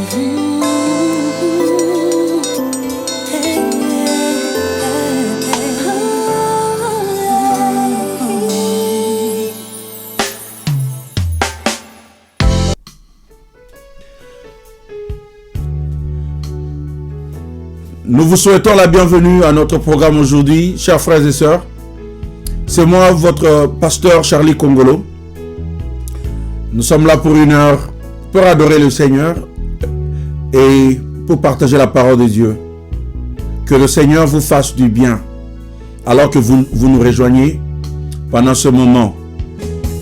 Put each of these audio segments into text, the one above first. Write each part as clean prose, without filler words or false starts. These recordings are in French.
Nous vous souhaitons la bienvenue à notre programme aujourd'hui, chers frères et sœurs. C'est moi, votre pasteur Charlie Congolo. Nous sommes là pour une heure pour adorer le Seigneur et pour partager la parole de Dieu. Que le Seigneur vous fasse du bien alors que vous nous rejoignez pendant ce moment.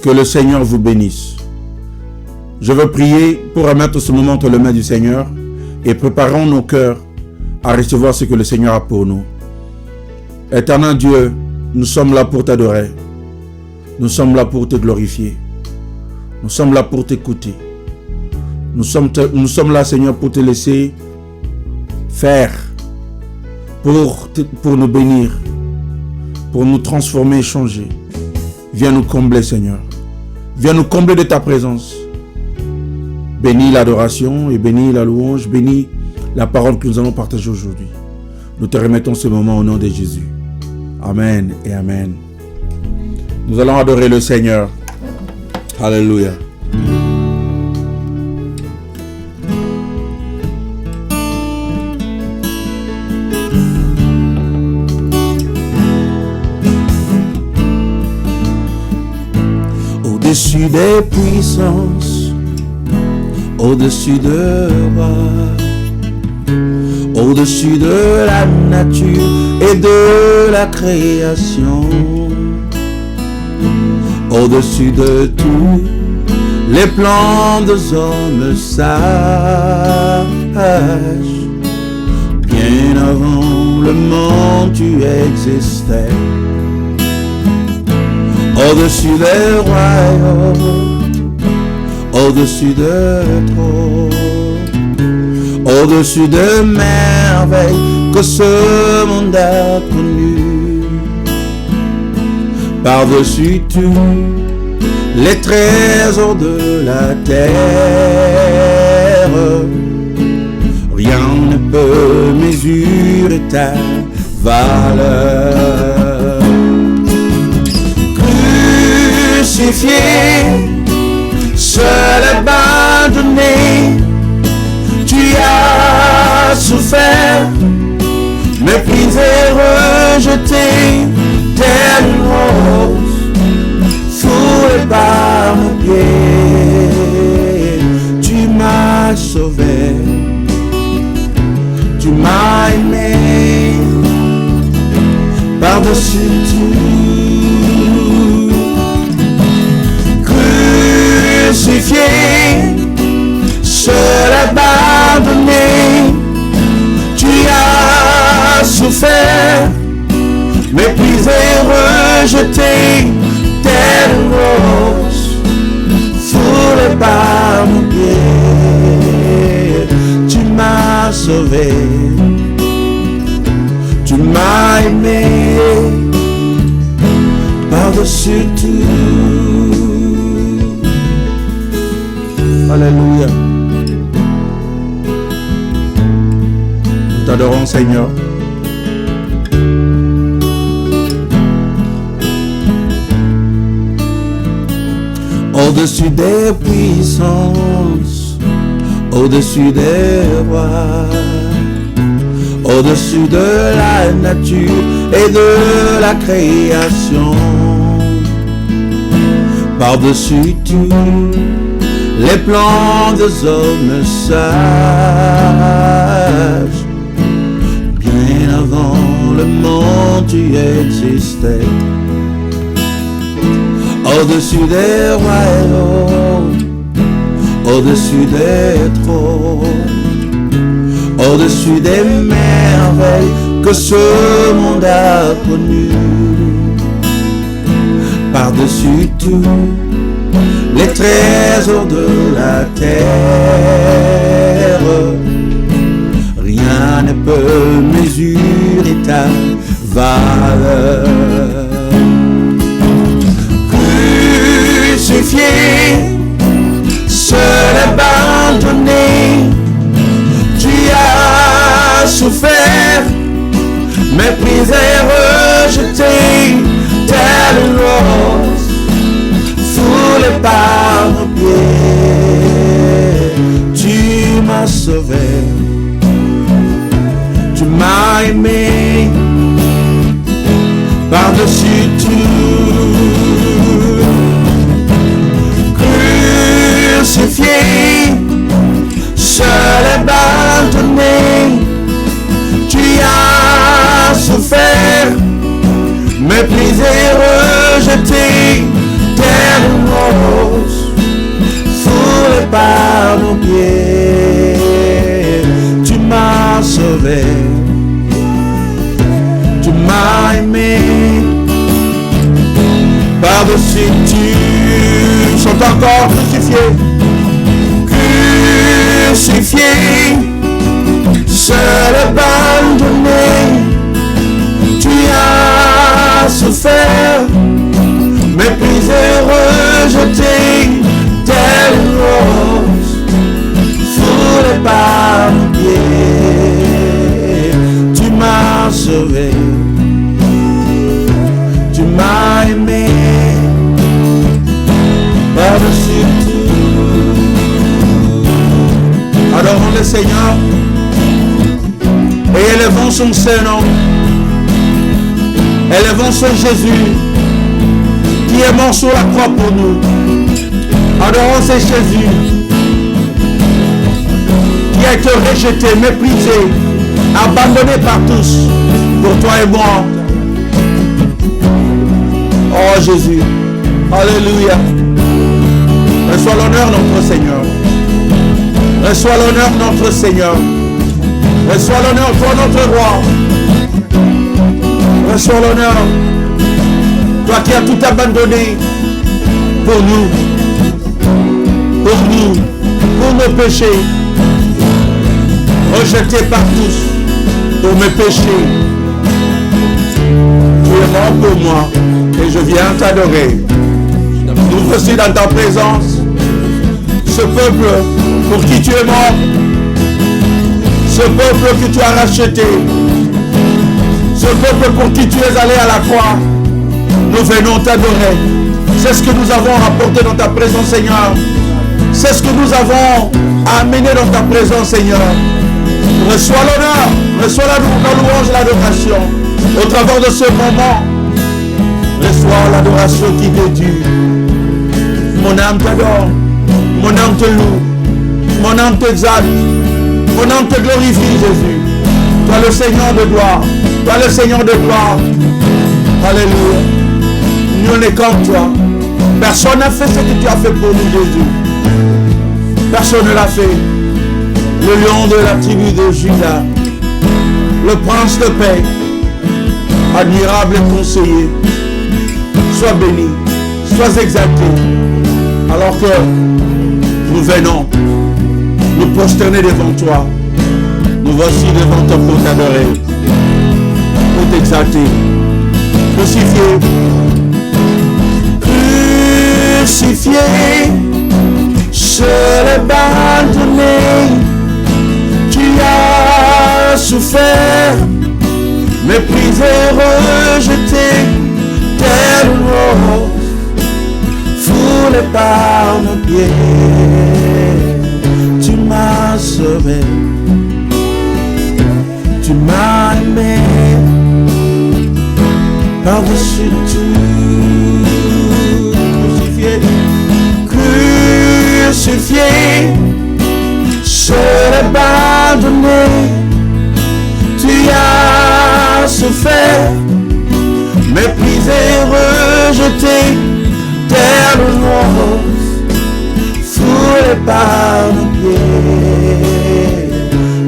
Que le Seigneur vous bénisse. Je veux prier pour remettre ce moment entre les mains du Seigneur et préparons nos cœurs à recevoir ce que le Seigneur a pour nous. Éternel Dieu, nous sommes là pour t'adorer. Nous sommes là pour te glorifier. Nous sommes là pour t'écouter. Nous sommes là, Seigneur, pour te laisser faire, pour nous bénir, pour nous transformer et changer. Viens nous combler, Seigneur. Viens nous combler de ta présence. Bénis l'adoration et bénis la louange, bénis la parole que nous allons partager aujourd'hui. Nous te remettons ce moment au nom de Jésus. Amen et Amen. Nous allons adorer le Seigneur. Alléluia. Au-dessus des puissances, au-dessus de rois, au-dessus de la nature et de la création, au-dessus de tous les plans des hommes sages, bien avant le monde tu existais, au-dessus des royaumes, au-dessus de trônes, au-dessus de merveilles que ce monde a connues, par-dessus tous les trésors de la terre, rien ne peut mesurer ta valeur. Crucifié, seul abandonné, tu as souffert, méprisé, rejeté, tel une rose foulée par mes pieds. Tu m'as sauvé, tu m'as aimé, par-dessus tout. Crucifié, seul abandonné, tu as souffert, méprisé, rejeté, telle une rose foulée par mes pieds. Tu m'as sauvé, tu m'as aimé, par-dessus tout. Alléluia. Nous t'adorons, Seigneur. Au-dessus des puissances, au-dessus des rois, au-dessus de la nature et de la création, par-dessus tout les plans des hommes sages, bien avant le monde tu existais, au-dessus des royaumes, au-dessus des trônes, au-dessus des merveilles que ce monde a connues, par-dessus tout les trésors de la terre, rien ne peut mesurer ta valeur. Crucifié, seul abandonné, chante encore, crucifié. Crucifié, seul abandonné, tu as souffert, méprisé, rejeté, telle rose, foulée par nos pieds. Tu m'as sauvé, tu m'as aimé, par-dessus tout. Adorons le Seigneur et élevons son Saint-Nom. Élevons ce Jésus qui est mort sur la croix pour nous. Adorons ce Jésus qui a été rejeté, méprisé, abandonné par tous pour toi et moi. Oh Jésus, alléluia. Reçois l'honneur notre Seigneur. Reçois l'honneur notre Seigneur. Reçois l'honneur toi notre roi. Reçois l'honneur. Toi qui as tout abandonné pour nous. Pour nous. Pour nos péchés. Rejeté par tous. Pour mes péchés. Tu es mort pour moi. Et je viens t'adorer. Nous voici dans ta présence. Ce peuple pour qui tu es mort, ce peuple que tu as racheté, ce peuple pour qui tu es allé à la croix, nous venons t'adorer. C'est ce que nous avons apporté dans ta présence, Seigneur. C'est ce que nous avons amené dans ta présence, Seigneur. Reçois l'honneur, reçois la louange et l'adoration. Au travers de ce moment, reçois l'adoration qui t'est due. Mon âme t'adore. Mon âme te loue, mon âme t'exalte, mon âme te glorifie, Jésus. Toi le Seigneur de gloire, toi le Seigneur de gloire. Alléluia. Nous n'est comme toi. Personne n'a fait ce que tu as fait pour nous, Jésus. Personne ne l'a fait. Le lion de la tribu de Juda, le prince de paix, admirable et conseiller. Sois béni, sois exalté. Alors que nous venons nous prosterner devant toi. Nous voici devant toi pour t'adorer, pour t'exalter. Crucifié, crucifié, seul abandonné, tu as souffert, méprisé, rejeté, tel rose, foulé par nos pieds. Tu m'as sauvé, tu m'as aimé, par-dessus tout. Crucifié, crucifié, seul abandonné, tu as souffert, méprisé, rejeté, tel rose, foulé par nos pieds.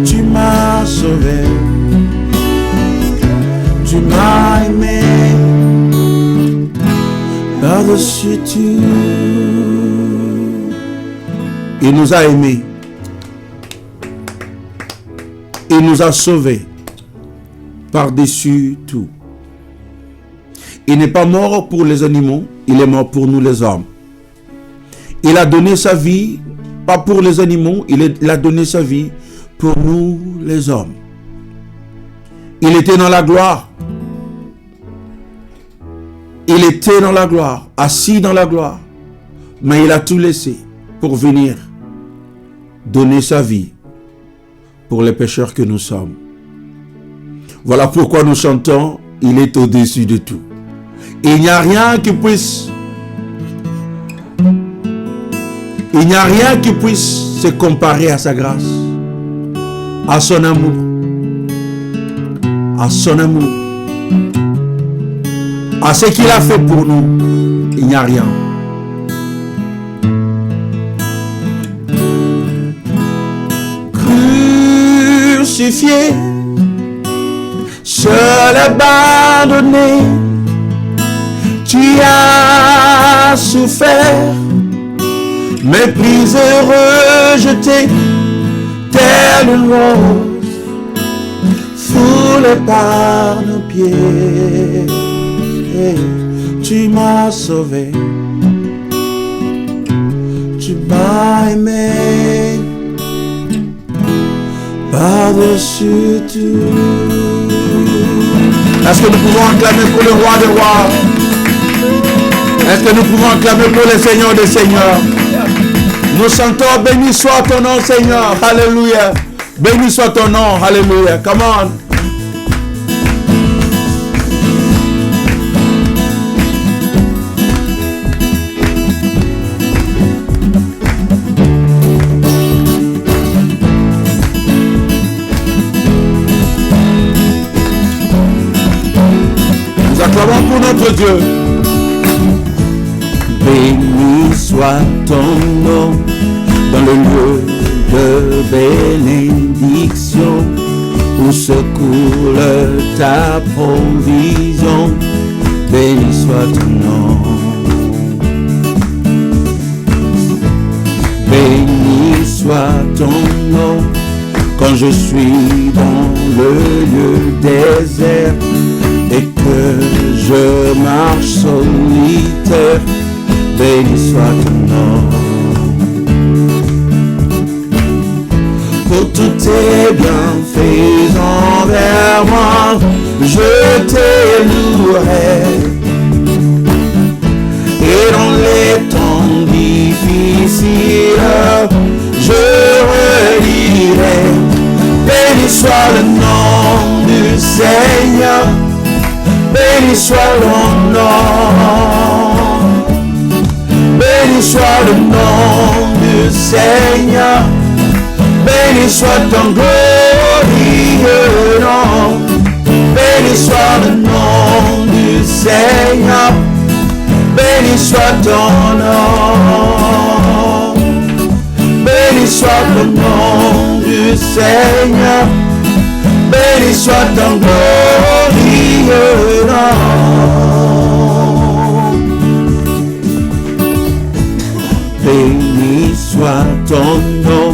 Tu m'as sauvé, tu m'as aimé, par-dessus tout. Il nous a aimés, il nous a sauvés, par-dessus tout. Il n'est pas mort pour les animaux, il est mort pour nous les hommes. Il a donné sa vie, pas pour les animaux, il a donné sa vie pour nous les hommes. Il était dans la gloire. Il était dans la gloire, assis dans la gloire. Mais il a tout laissé pour venir donner sa vie pour les pécheurs que nous sommes. Voilà pourquoi nous chantons, il est au-dessus de tout. Il n'y a rien qui puisse se comparer à sa grâce, à son amour, à ce qu'il a fait pour nous. Il n'y a rien. Crucifié, seul abandonné, tu as souffert, méprisé, rejeté, telle une rose, foulée par nos pieds. Tu m'as sauvé, tu m'as aimé, par-dessus tout. Est-ce que nous pouvons acclamer pour le roi des rois? Est-ce que nous pouvons acclamer pour le Seigneur des seigneurs? Nous chantons, béni soit ton nom, Seigneur. Alléluia. Béni soit ton nom. Alléluia. Come on. Nous acclamons pour notre Dieu. Béni soit ton nom dans le lieu de bénédiction où se coule ta provision. Béni soit ton nom. Béni soit ton nom quand je suis dans le lieu désert et que je marche solitaire. Béni soit ton nom. Pour tous tes bienfaits envers moi, je t'élouerai. Et dans les temps difficiles, je relirai. Béni soit le nom du Seigneur. Béni soit ton nom. Béni soit le nom du Seigneur. Béni soit ton glorieux nom. Béni soit le nom du Seigneur. Béni soit ton nom. Béni soit le nom du Seigneur. Béni soit ton glorieux nom. Béni soit ton nom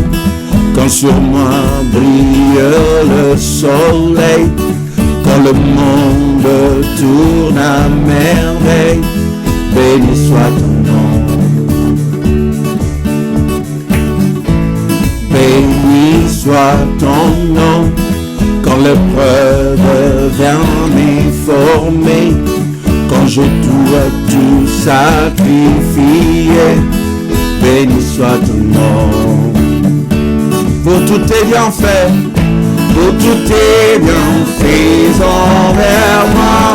quand sur moi brille le soleil, quand le monde tourne à merveille. Béni soit ton nom. Béni soit ton nom quand l'épreuve vient m'informer, quand je dois tout sacrifier. Béni soit ton nom. Pour tous tes bienfaits, pour tous tes bienfaits envers moi,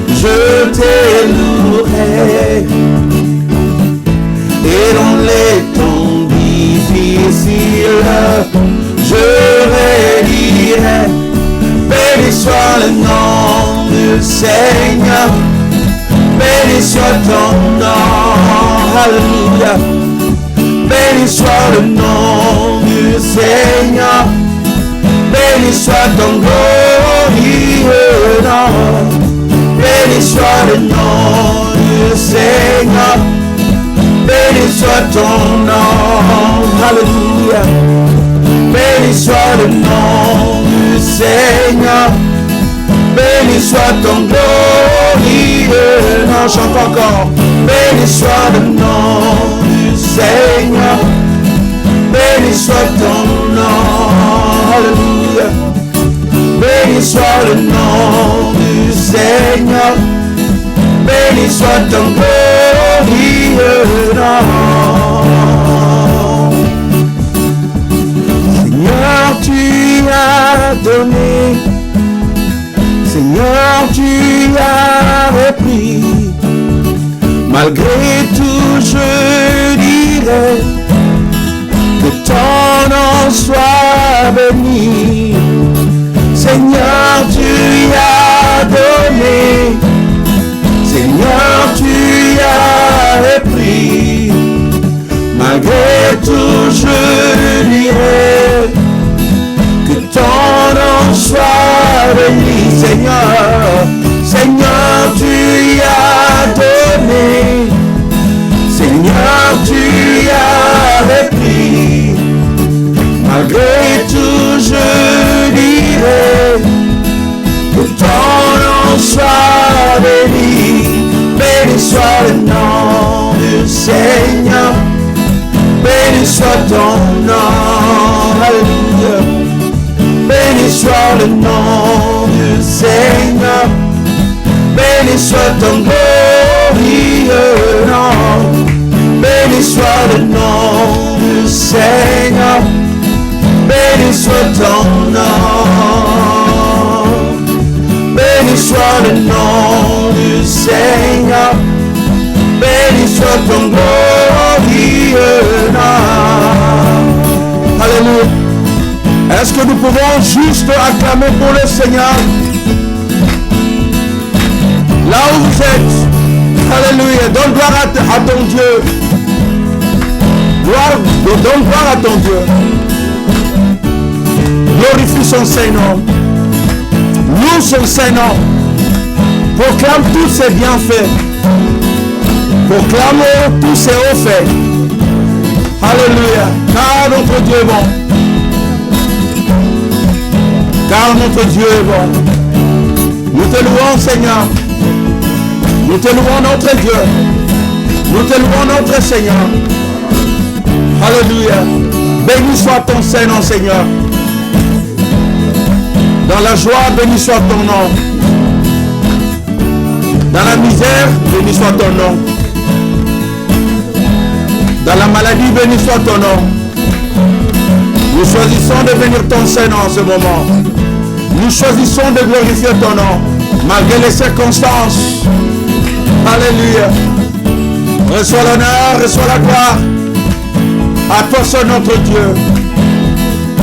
je t'élouerai. Et dans les temps difficiles, je relirai. Béni soit le nom du Seigneur. Béni soit ton nom. Alléluia. Béni soit le nom du Seigneur. Béni soit ton glorieux nom. Béni soit le nom du Seigneur. Béni soit ton nom. Alléluia. Béni soit le nom du Seigneur. Béni soit ton glorieux nom. Chante encore. Béni soit le nom du Seigneur. Béni soit ton nom. Alléluia. Béni soit le nom du Seigneur. Béni soit ton glorieux nom. Seigneur, tu as donné. Seigneur, tu as repris. Malgré tout, je dirai que ton nom soit béni. Seigneur, tu as donné. Seigneur, tu as repris. Malgré tout, je dirai que ton nom soit béni. Seigneur, Seigneur, tu as donné. Seigneur, tu as du Seigneur. Béni soit ton nom. Alléluia. Béni soit le nom du Seigneur. Béni soit ton glorieux nom. Béni soit le nom du Seigneur. Béni soit ton nom. Béni soit le nom du Seigneur. Béni soit ton glorieux nom. Alléluia. Est-ce que nous pouvons juste acclamer pour le Seigneur? Là où vous êtes. Alléluia. Donne gloire à ton Dieu. Donne gloire à ton Dieu. Glorifie son Saint-Nom. Loue son Saint-Nom. Proclame tous ses bienfaits. Proclame tous ses hauts faits. Alléluia. Car notre Dieu est bon. Car notre Dieu est bon. Nous te louons, Seigneur. Nous te louons, notre Dieu. Nous te louons, notre Seigneur. Alléluia. Béni soit ton Saint-Nom, Seigneur. Dans la joie, béni soit ton nom. Dans la misère, béni soit ton nom. Dans la maladie, béni soit ton nom. Nous choisissons de bénir ton Saint-Nom en ce moment. Nous choisissons de glorifier ton nom, malgré les circonstances. Alléluia. Reçois l'honneur, reçois la gloire. À toi seul notre Dieu.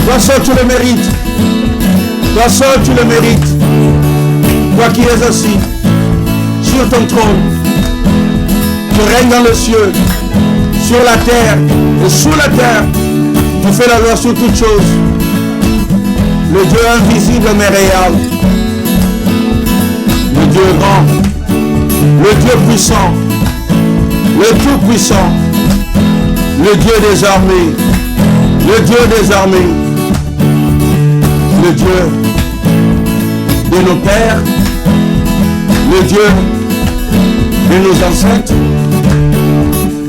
Toi seul tu le mérites. Toi seul tu le mérites. Toi qui es assis sur ton trône. Tu règnes dans le ciel, sur la terre et sous la terre. Tu fais la loi sur toutes choses. Le Dieu invisible mais réel. Le Dieu grand. Le Dieu puissant. Le Dieu puissant. Le Dieu des armées. Le Dieu des armées. Le Dieu de nos pères. Le Dieu de nos ancêtres.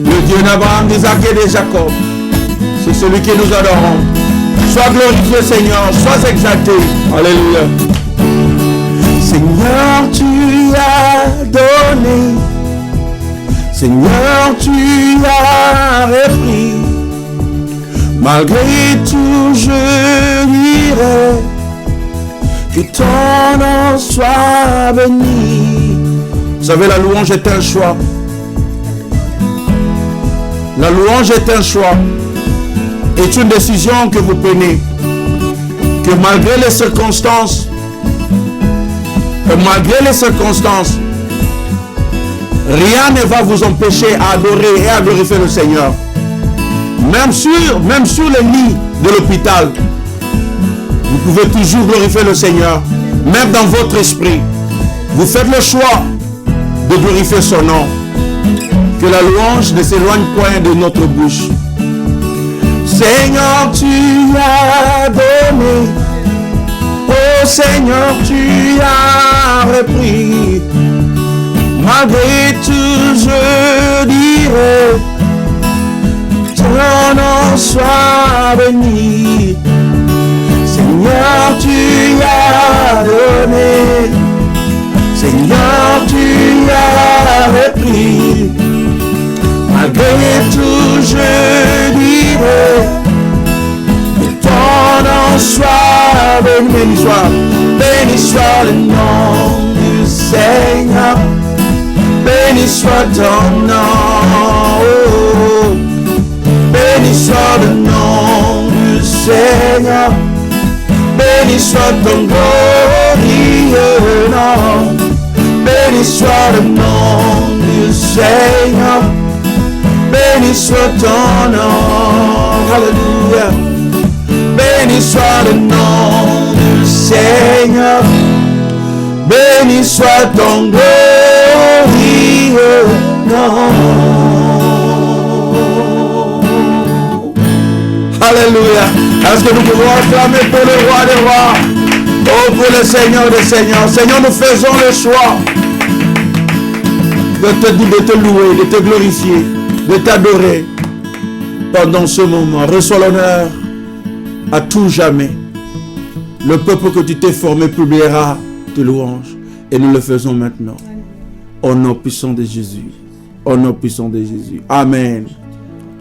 Le Dieu d'Abraham, d'Isaac et de Jacob. C'est celui que nous adorons. Sois glorifié, Seigneur. Sois exalté. Alléluia. Seigneur, tu as donné. Seigneur, tu as repris. Malgré tout, je dirai que ton nom soit béni. Vous savez, la louange est un choix. La louange est un choix. C'est une décision que vous prenez. Que malgré les circonstances, rien ne va vous empêcher à adorer et à glorifier le Seigneur. Même sur le lit de l'hôpital, vous pouvez toujours glorifier le Seigneur. Même dans votre esprit, vous faites le choix de glorifier son nom. Que la louange ne s'éloigne point de notre bouche. Seigneur, tu as donné. Oh Seigneur, tu as repris. Malgré tout, je dirai, ton nom soit béni. Seigneur, tu as donné. Seigneur, tu as repris. Malgré tout, je dirai, que ton nom soit béni. Béni soit le nom du Seigneur. Béni soit ton nom. Oh. Béni soit le nom du Seigneur. Béni soit ton glorieux nom. Béni soit le nom du Seigneur. Béni soit ton nom. Alléluia. Béni soit le nom du Seigneur. Béni soit ton glorieux nom. Alléluia. Est-ce que nous pouvons acclamer pour le roi des rois? Oh, pour le Seigneur des seigneurs. Seigneur, nous faisons le choix de te louer, de te glorifier. de t'adorer pendant ce moment. Reçois l'honneur à tout jamais. Le peuple que tu t'es formé publiera tes louanges. Et nous le faisons maintenant. Au nom puissant de Jésus. Au nom puissant de Jésus. Amen.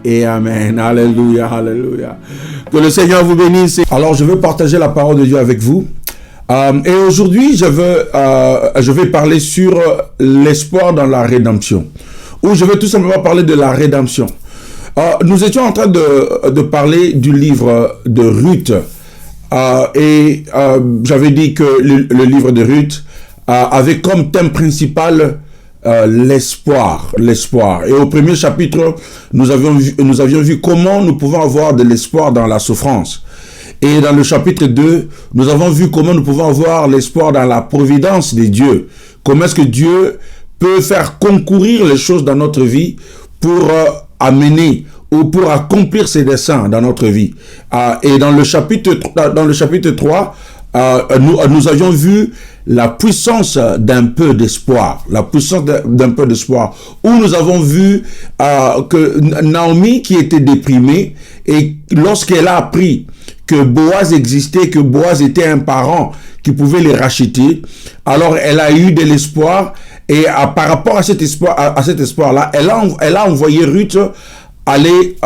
Et amen. Alléluia, alléluia. Que le Seigneur vous bénisse. Alors, je veux partager la parole de Dieu avec vous. Et aujourd'hui, je vais parler sur l'espoir dans la rédemption. Ou je vais tout simplement parler de la rédemption. Nous étions en train de parler du livre de Ruth. J'avais dit que le livre de Ruth avait comme thème principal l'espoir. Et au premier chapitre, nous avions vu comment nous pouvons avoir de l'espoir dans la souffrance. Et dans le chapitre 2, nous avons vu comment nous pouvons avoir l'espoir dans la providence de Dieu. Comment est-ce que Dieu peut faire concourir les choses dans notre vie pour amener ou pour accomplir ses desseins dans notre vie. Et dans le chapitre 3, nous avions vu la puissance d'un peu d'espoir. La puissance d'un peu d'espoir. Où nous avons vu que Naomi, qui était déprimée, et lorsqu'elle a appris que Boaz existait, que Boaz était un parent qui pouvait les racheter, alors elle a eu de l'espoir. Et par rapport à cet espoir-là, elle a envoyé Ruth aller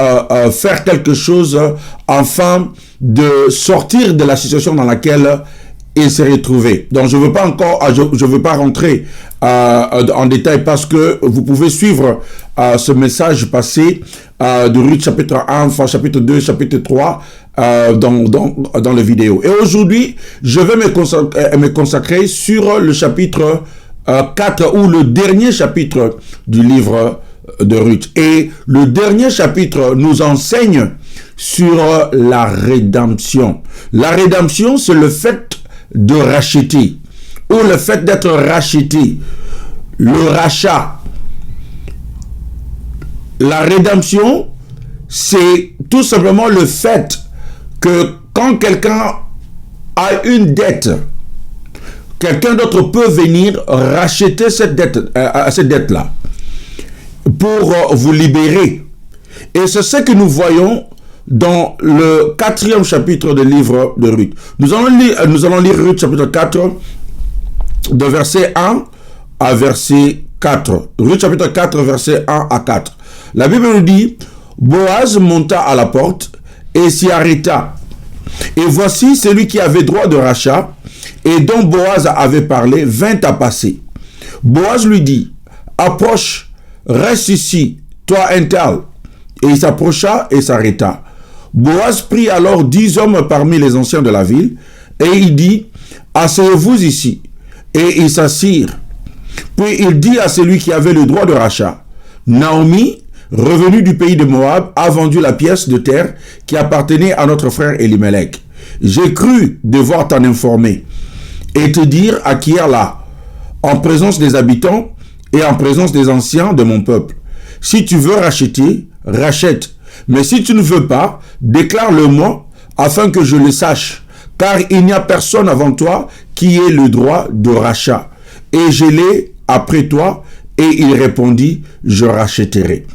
faire quelque chose afin de sortir de la situation dans laquelle il s'est retrouvé. Donc je veux pas rentrer en détail parce que vous pouvez suivre ce message passé de Ruth chapitre 1, chapitre 2, chapitre 3 dans les vidéos. Et aujourd'hui, je vais me consacrer sur le chapitre 4 ou le dernier chapitre du livre de Ruth. Et le dernier chapitre nous enseigne sur la rédemption. La rédemption, c'est le fait de racheter ou le fait d'être racheté. Le rachat. La rédemption, c'est tout simplement le fait que quand quelqu'un a une dette, quelqu'un d'autre peut venir racheter cette dette-là pour vous libérer. Et c'est ce que nous voyons dans le 4e chapitre du livre de Ruth. Nous allons lire Ruth chapitre 4 de verset 1 à verset 4. Ruth chapitre 4 verset 1 à 4. La Bible nous dit: Boaz monta à la porte et s'y arrêta. Et voici celui qui avait droit de rachat et dont Boaz avait parlé vint à passer. Boaz lui dit: approche, reste ici, toi un tel. Et il s'approcha et s'arrêta. Boaz prit alors 10 hommes parmi les anciens de la ville et il dit: asseyez-vous ici. Et ils s'assirent. Puis il dit à celui qui avait le droit de rachat: Naomi, revenue du pays de Moab, a vendu la pièce de terre qui appartenait à notre frère Elimelech. J'ai cru devoir t'en informer et te dire acquiert-la en présence des habitants et en présence des anciens de mon peuple. Si tu veux racheter, rachète. Mais si tu ne veux pas, déclare-le-moi afin que je le sache. Car il n'y a personne avant toi qui ait le droit de rachat. Et je l'ai après toi. Et il répondit: je rachèterai.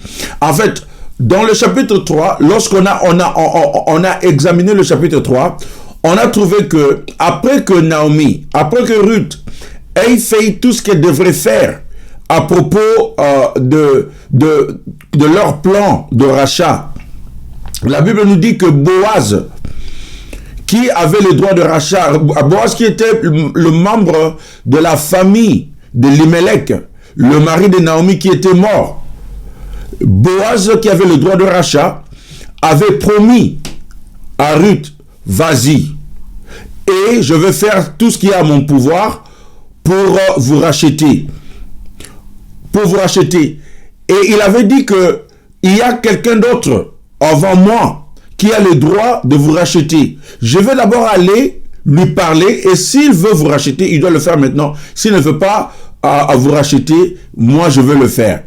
En fait, dans le chapitre 3, lorsqu'on a examiné le chapitre 3, on a trouvé que après que Ruth ait fait tout ce qu'elle devrait faire à propos de leur plan de rachat, la Bible nous dit que Boaz, qui avait le droit de rachat, Boaz qui était le membre de la famille de Elimelech, le mari de Naomi qui était mort, Boaz qui avait le droit de rachat avait promis à Ruth: vas-y et je vais faire tout ce qui est à mon pouvoir pour vous racheter. Et il avait dit que il y a quelqu'un d'autre avant moi qui a le droit de vous racheter. Je vais d'abord aller lui parler et s'il veut vous racheter, il doit le faire maintenant. S'il ne veut pas à vous racheter, moi je veux le faire.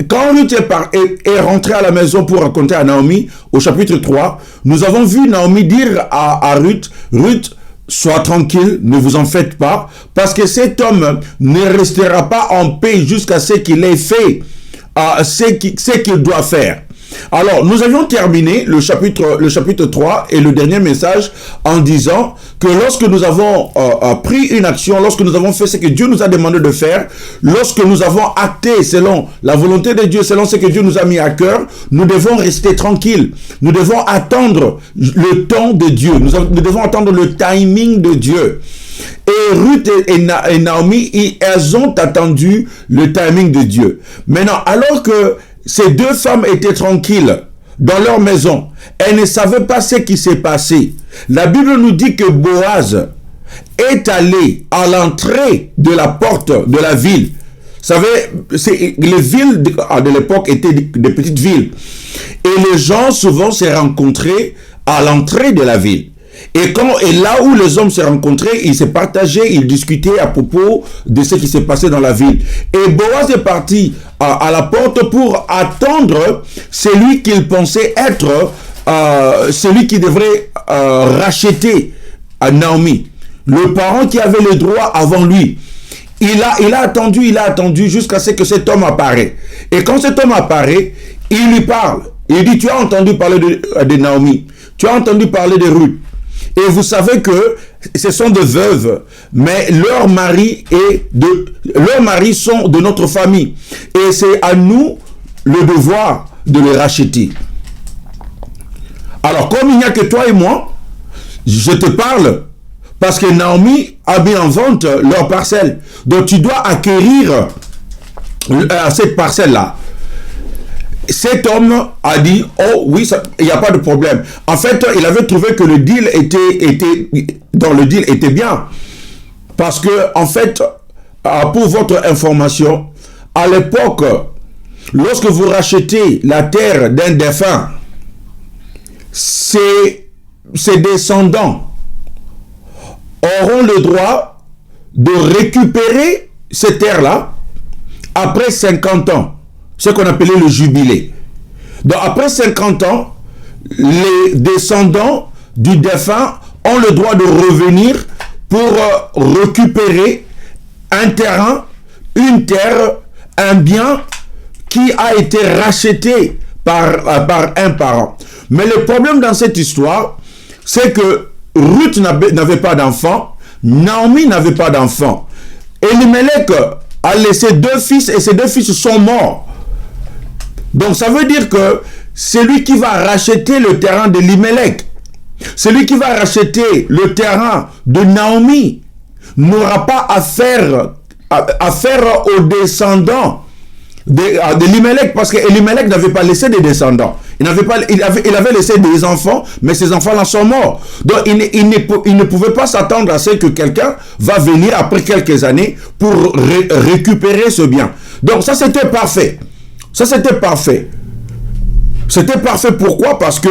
Quand Ruth est rentrée à la maison pour raconter à Naomi, au chapitre 3, nous avons vu Naomi dire à Ruth: Ruth, sois tranquille, ne vous en faites pas, parce que cet homme ne restera pas en paix jusqu'à ce qu'il ait fait ce qu'il doit faire. Alors, nous avions terminé le chapitre 3 et le dernier message en disant que lorsque nous avons pris une action, lorsque nous avons fait ce que Dieu nous a demandé de faire, lorsque nous avons acté selon la volonté de Dieu, selon ce que Dieu nous a mis à cœur, nous devons rester tranquilles. Nous devons attendre le temps de Dieu. Nous devons attendre le timing de Dieu. Et Ruth et Naomi, elles ont attendu le timing de Dieu. Maintenant, alors que ces deux femmes étaient tranquilles dans leur maison, elles ne savaient pas ce qui s'est passé. La Bible nous dit que Boaz est allé à l'entrée de la porte de la ville. Vous savez, les villes de l'époque étaient des petites villes. Et les gens souvent se rencontraient à l'entrée de la ville. Et là où les hommes se rencontraient, ils se partageaient, ils discutaient à propos de ce qui s'est passé dans la ville. Et Boaz est parti à la porte pour attendre celui qu'il pensait être celui qui devrait racheter Naomi. Le parent qui avait le droit avant lui. Il a attendu jusqu'à ce que cet homme apparaît. Et quand cet homme apparaît, il lui parle. Il dit, tu as entendu parler de Naomi. Tu as entendu parler de Ruth. Et vous savez que ce sont des veuves, mais leurs maris sont de notre famille. Et c'est à nous le devoir de les racheter. Alors, comme il n'y a que toi et moi, je te parle parce que Naomi a mis en vente leur parcelle. Donc, tu dois acquérir cette parcelle-là. Cet homme a dit, oh oui, il n'y a pas de problème. En fait, il avait trouvé que le deal était bien. Parce que, en fait, pour votre information, à l'époque, lorsque vous rachetez la terre d'un défunt, ses descendants auront le droit de récupérer cette terre-là après 50 ans. Ce qu'on appelait le jubilé. Donc après 50 ans, les descendants du défunt ont le droit de revenir pour récupérer un terrain, une terre, un bien qui a été racheté par un parent. Mais le problème dans cette histoire, c'est que Ruth n'avait pas d'enfant, Naomi n'avait pas d'enfant. Elimelech a laissé 2 fils et ces 2 fils sont morts. Donc ça veut dire que celui qui va racheter le terrain de Elimelech, celui qui va racheter le terrain de Naomi, n'aura pas affaire aux descendants de Elimelech, parce que Elimelech n'avait pas laissé des descendants. Il avait laissé des enfants, mais ces enfants-là sont morts. Donc il ne pouvait pas s'attendre à ce que quelqu'un va venir après quelques années pour récupérer ce bien. Donc ça c'était parfait. Ça, c'était parfait. C'était parfait pourquoi? Parce que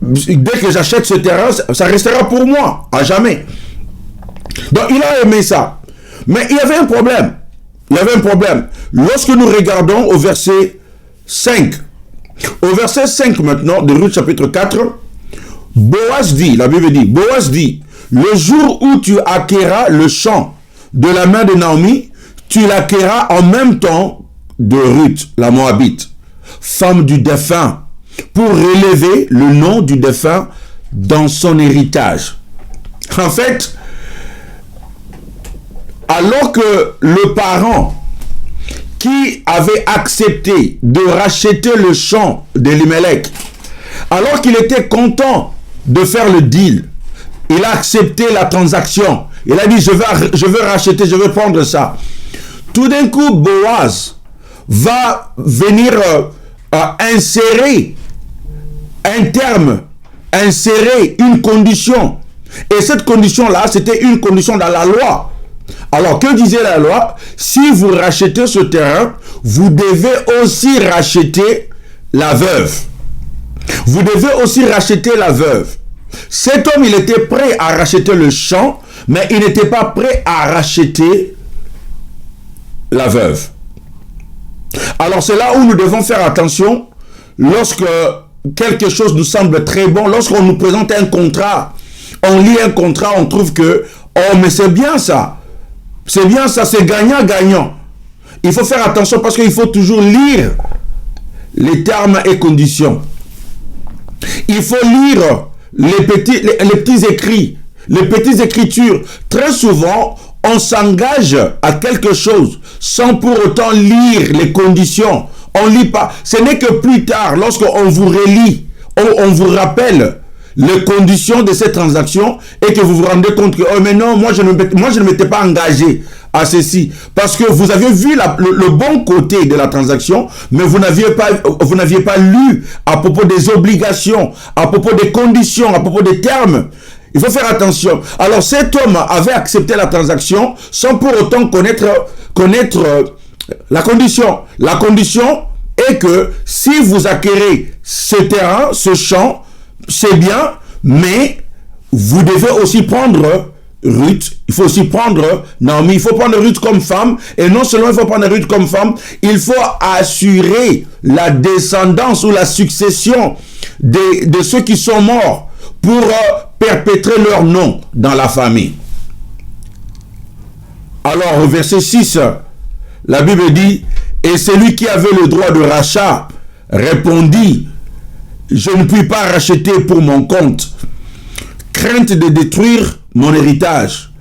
dès que j'achète ce terrain, ça restera pour moi, à jamais. Donc, il a aimé ça. Mais il y avait un problème. Il y avait un problème. Lorsque nous regardons au verset 5, maintenant, de Ruth chapitre 4, Boaz dit, la Bible dit, Boaz dit, le jour où tu acquéras le champ de la main de Naomi, tu l'acquéras en même temps de Ruth, la Moabite, femme du défunt, pour relever le nom du défunt dans son héritage. En fait, alors que le parent qui avait accepté de racheter le champ d'Elimelech, alors qu'il était content de faire le deal, il a accepté la transaction. Il a dit, je veux racheter, je veux prendre ça. Tout d'un coup, Boaz va venir insérer un terme, insérer une condition. Et cette condition-là, c'était une condition dans la loi. Alors, que disait la loi? Si vous rachetez ce terrain, vous devez aussi racheter la veuve. Vous devez aussi racheter la veuve. Cet homme, il était prêt à racheter le champ, mais il n'était pas prêt à racheter la veuve. Alors c'est là où nous devons faire attention lorsque quelque chose nous semble très bon, lorsqu'on nous présente un contrat, on lit un contrat, on trouve que, oh mais c'est bien ça, c'est gagnant-gagnant. il faut faire attention parce qu'il faut toujours lire les termes et conditions. Il faut lire les petits écrits, les petites écritures. Très souvent, on s'engage à quelque chose sans pour autant lire les conditions. On lit pas. Ce n'est que plus tard, lorsqu'on vous relit, on vous rappelle les conditions de cette transaction et que vous vous rendez compte que oh mais non, moi je ne m'étais pas engagé à ceci parce que vous aviez vu le bon côté de la transaction, mais vous n'aviez pas lu à propos des obligations, à propos des conditions, à propos des termes. Il faut faire attention. Alors cet homme avait accepté la transaction sans pour autant connaître la condition. La condition est que si vous acquérez ce terrain, ce champ, c'est bien, mais vous devez aussi prendre Ruth, il faut aussi prendre Naomi, il faut prendre Ruth comme femme, et non seulement il faut prendre Ruth comme femme, il faut assurer la descendance ou la succession de ceux qui sont morts pour perpétrer leur nom dans la famille. Alors au verset 6, la Bible dit, et celui qui avait le droit de rachat répondit, je ne puis pas racheter pour mon compte, crainte de détruire mon héritage.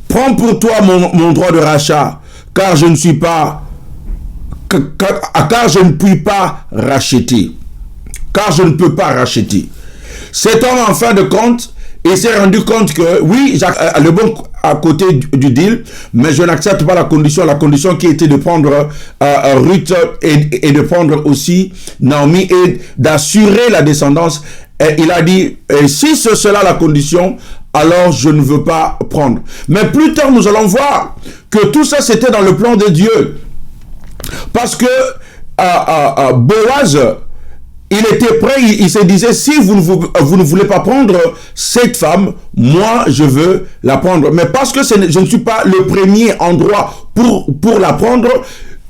Prends pour toi mon droit de rachat, car je ne suis pas, car je ne puis pas racheter. Car je ne peux pas racheter. Cet homme, en fin de compte, il s'est rendu compte que, oui, j'ai le bon à côté du deal, mais je n'accepte pas la condition qui était de prendre Ruth et de prendre aussi Naomi et d'assurer la descendance. Et il a dit, si c'est cela la condition, alors je ne veux pas prendre. Mais plus tard, nous allons voir que tout ça, c'était dans le plan de Dieu. Parce que Boaz, il était prêt, il se disait, si vous ne voulez pas prendre cette femme, moi, je veux la prendre. Mais parce que je ne suis pas le premier endroit pour la prendre,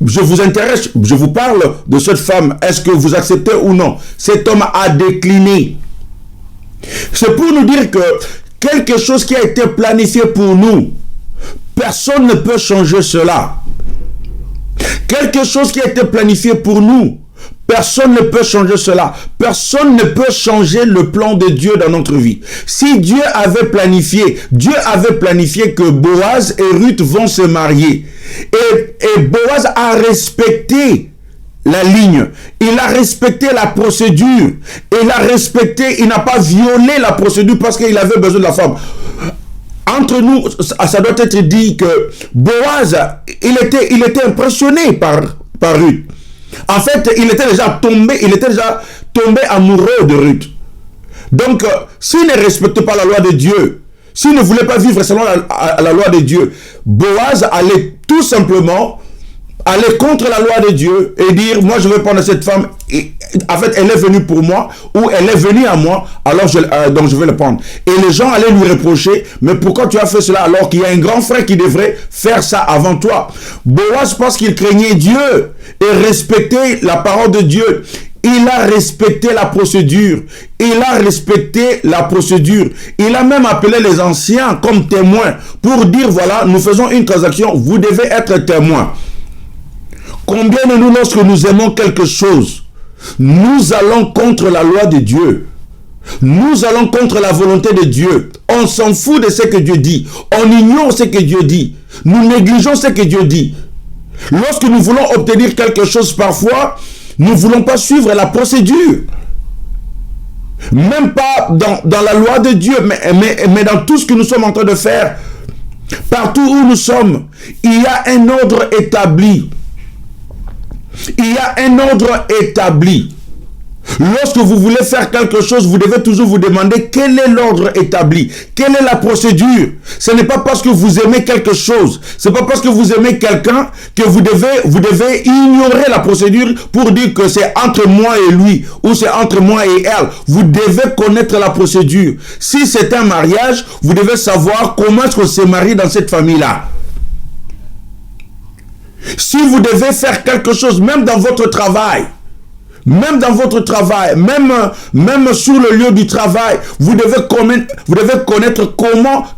je vous intéresse, je vous parle de cette femme. Est-ce que vous acceptez ou non? Cet homme a décliné. C'est pour nous dire que quelque chose qui a été planifié pour nous, personne ne peut changer cela. Quelque chose qui a été planifié pour nous, personne ne peut changer cela. Personne ne peut changer le plan de Dieu dans notre vie. Si Dieu avait planifié que Boaz et Ruth vont se marier. Et Boaz a respecté la ligne. Il a respecté la procédure. Il n'a pas violé la procédure parce qu'il avait besoin de la femme. Entre nous, ça doit être dit que Boaz, il était impressionné par Ruth. En fait, il était déjà tombé amoureux de Ruth. Donc, s'il ne respectait pas la loi de Dieu, s'il ne voulait pas vivre selon la loi de Dieu, Boaz allait tout simplement aller contre la loi de Dieu et dire, moi je vais prendre cette femme, et, en fait elle est venue pour moi, ou elle est venue à moi, alors donc je vais le prendre. Et les gens allaient lui reprocher, mais pourquoi tu as fait cela alors qu'il y a un grand frère qui devrait faire ça avant toi? Boaz, parce qu'il craignait Dieu et respectait la parole de Dieu, il a respecté la procédure. Il a respecté la procédure. Il a même appelé les anciens comme témoins pour dire, voilà, nous faisons une transaction, vous devez être témoins. Combien de nous, lorsque nous aimons quelque chose, nous allons contre la loi de Dieu. Nous allons contre la volonté de Dieu. On s'en fout de ce que Dieu dit. On ignore ce que Dieu dit. Nous négligeons ce que Dieu dit. Lorsque nous voulons obtenir quelque chose, parfois, nous ne voulons pas suivre la procédure. Même pas dans la loi de Dieu, mais dans tout ce que nous sommes en train de faire. Partout où nous sommes, il y a un ordre établi. Il y a un ordre établi. Lorsque vous voulez faire quelque chose, vous devez toujours vous demander quel est l'ordre établi, quelle est la procédure. Ce n'est pas parce que vous aimez quelque chose, c'est pas parce que vous aimez quelqu'un que vous devez ignorer la procédure pour dire que c'est entre moi et lui ou c'est entre moi et elle. Vous devez connaître la procédure. Si c'est un mariage, vous devez savoir comment est-ce qu'on se marie dans cette famille-là. Si vous devez faire quelque chose, même dans votre travail, Même dans votre travail, même sur le lieu du travail, vous devez connaître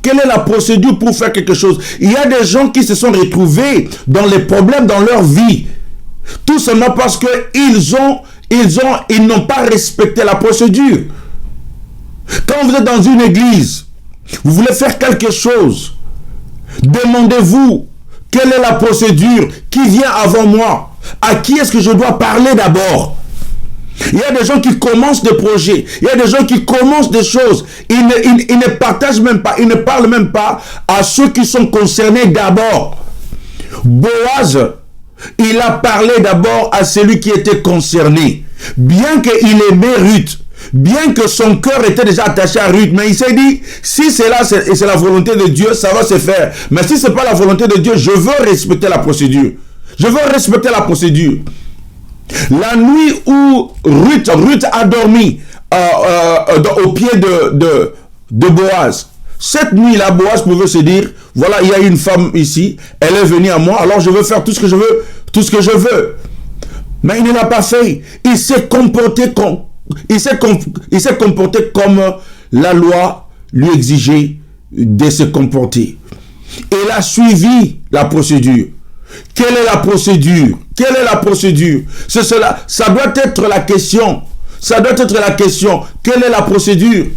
quelle est la procédure pour faire quelque chose. Il y a des gens qui se sont retrouvés dans les problèmes dans leur vie, tout simplement parce qu'ils n'ont pas respecté la procédure. Quand vous êtes dans une église, vous voulez faire quelque chose, demandez-vous quelle est la procédure qui vient avant moi. À qui est-ce que je dois parler d'abord? Il y a des gens qui commencent des projets, il y a des gens qui commencent des choses, ils ne partagent même pas, ils ne parlent même pas à ceux qui sont concernés d'abord. Boaz, il a parlé d'abord à celui qui était concerné. Bien qu'il aimait Ruth, bien que son cœur était déjà attaché à Ruth, mais il s'est dit, si c'est là, c'est la volonté de Dieu, ça va se faire. Mais si ce n'est pas la volonté de Dieu, je veux respecter la procédure. Je veux respecter la procédure. La nuit où Ruth a dormi au pied de Boaz, cette nuit-là, Boaz pouvait se dire, voilà, il y a une femme ici, elle est venue à moi, alors je veux faire tout ce que je veux, Mais il ne l'a pas fait. Il s'est comporté comme la loi lui exigeait de se comporter. Il a suivi la procédure. Quelle est la procédure? Quelle est la procédure? C'est cela. Ça doit être la question. Ça doit être la question. Quelle est la procédure?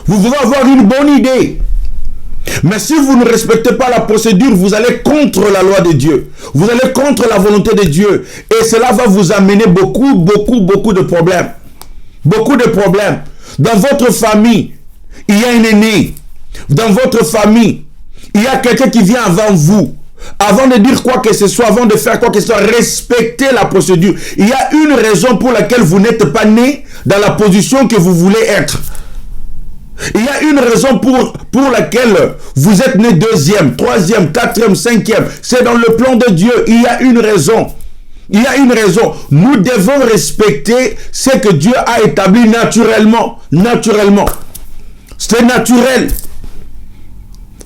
Vous pouvez avoir une bonne idée. Mais si vous ne respectez pas la procédure, vous allez contre la loi de Dieu. Vous allez contre la volonté de Dieu. Et cela va vous amener beaucoup de problèmes. Beaucoup de problèmes. Dans votre famille, il y a un aîné. Dans votre famille, il y a quelqu'un qui vient avant vous. Avant de dire quoi que ce soit, avant de faire quoi que ce soit, respectez la procédure. Il y a une raison pour laquelle vous n'êtes pas né dans la position que vous voulez être. Il y a une raison pour laquelle vous êtes né deuxième, troisième, quatrième, cinquième. C'est dans le plan de Dieu. Il y a une raison. Il y a une raison. Nous devons respecter ce que Dieu a établi naturellement. Naturellement. C'est naturel.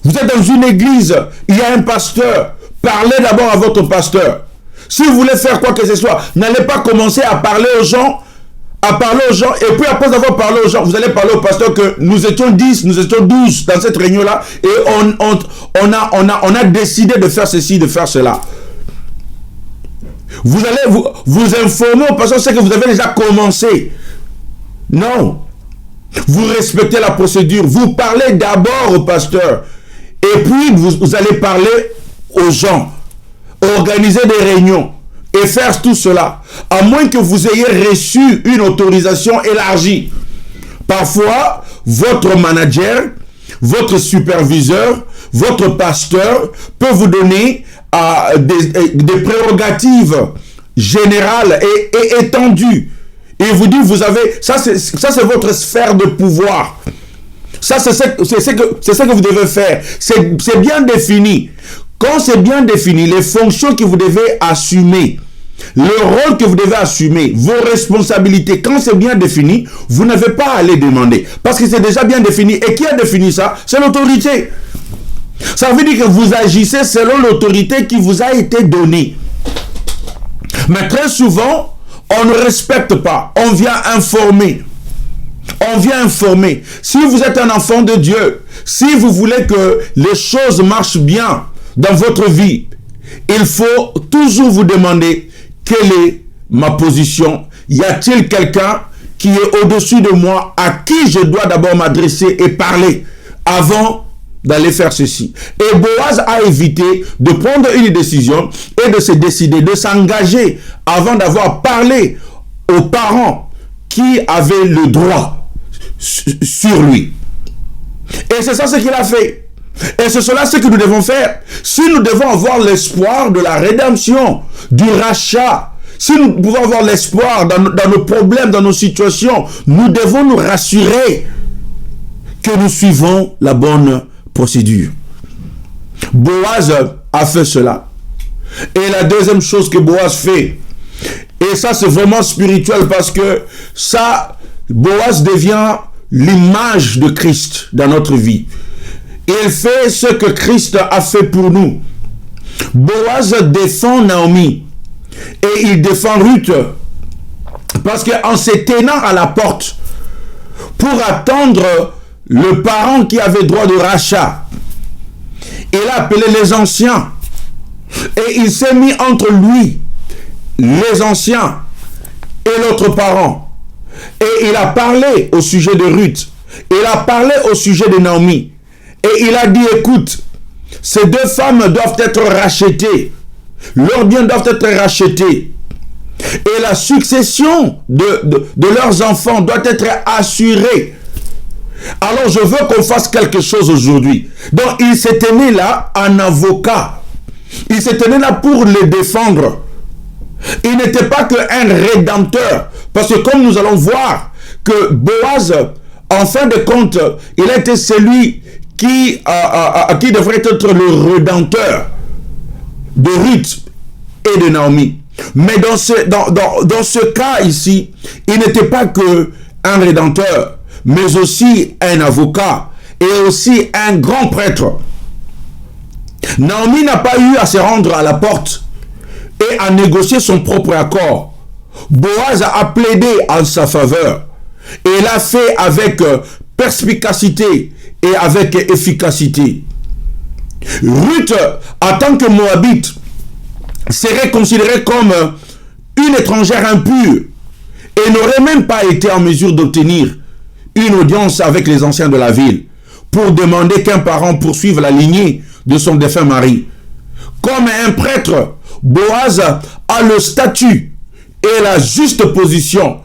Vous êtes dans une église, il y a un pasteur. Parlez d'abord à votre pasteur. Si vous voulez faire quoi que ce soit, n'allez pas commencer à parler aux gens, et puis après avoir parlé aux gens, vous allez parler au pasteur que nous étions 10, nous étions 12 dans cette réunion-là, et on a décidé de faire ceci, de faire cela. Vous allez vous informer au pasteur, c'est que vous avez déjà commencé. Non. Vous respectez la procédure, vous parlez d'abord au pasteur. Et puis, vous allez parler aux gens, organiser des réunions et faire tout cela, à moins que vous ayez reçu une autorisation élargie. Parfois, votre manager, votre superviseur, votre pasteur peut vous donner des prérogatives générales et étendues. Et vous dit, vous avez, ça c'est votre sphère de pouvoir. Ça, c'est ce que vous devez faire. C'est bien défini. Quand c'est bien défini, les fonctions que vous devez assumer, le rôle que vous devez assumer, vos responsabilités, quand c'est bien défini, vous n'avez pas à les demander. Parce que c'est déjà bien défini. Et qui a défini ça? C'est l'autorité. Ça veut dire que vous agissez selon l'autorité qui vous a été donnée. Mais très souvent, on ne respecte pas. On vient informer. On vient informer. Si vous êtes un enfant de Dieu, si vous voulez que les choses marchent bien dans votre vie, il faut toujours vous demander quelle est ma position. Y a-t-il quelqu'un qui est au-dessus de moi à qui je dois d'abord m'adresser et parler avant d'aller faire ceci? Et Boaz a évité de prendre une décision et de se décider, de s'engager avant d'avoir parlé aux parents qui avaient le droit sur lui. Et c'est ça ce qu'il a fait. Et c'est cela ce que nous devons faire. Si nous devons avoir l'espoir de la rédemption, du rachat, si nous pouvons avoir l'espoir dans nos problèmes, dans nos situations, nous devons nous rassurer que nous suivons la bonne procédure. Boaz a fait cela. Et la deuxième chose que Boaz fait, et ça c'est vraiment spirituel parce que ça, Boaz devient l'image de Christ dans notre vie. Il fait ce que Christ a fait pour nous. Boaz défend Naomi et il défend Ruth. Parce qu'en se tenant à la porte pour attendre le parent qui avait droit de rachat, il a appelé les anciens et il s'est mis entre lui, les anciens et l'autre parent. Et il a parlé au sujet de Ruth. Il a parlé au sujet de Naomi. Et il a dit, écoute, ces deux femmes doivent être rachetées. Leurs biens doivent être rachetés. Et la succession de leurs enfants doit être assurée. Alors je veux qu'on fasse quelque chose aujourd'hui. Donc il s'est tenu là en avocat. Il s'est tenu là pour les défendre. Il n'était pas qu'un rédempteur. Parce que comme nous allons voir que Boaz, en fin de compte, il a été celui qui devrait être le rédempteur de Ruth et de Naomi. Mais dans ce cas ici, il n'était pas qu'un rédempteur, mais aussi un avocat et aussi un grand prêtre. Naomi n'a pas eu à se rendre à la porte et à négocier son propre accord. Boaz a plaidé en sa faveur et il l'a fait avec perspicacité et avec efficacité. Ruth, en tant que Moabite, serait considérée comme une étrangère impure et n'aurait même pas été en mesure d'obtenir une audience avec les anciens de la ville pour demander qu'un parent poursuive la lignée de son défunt mari. Comme un prêtre, Boaz a le statut et la juste position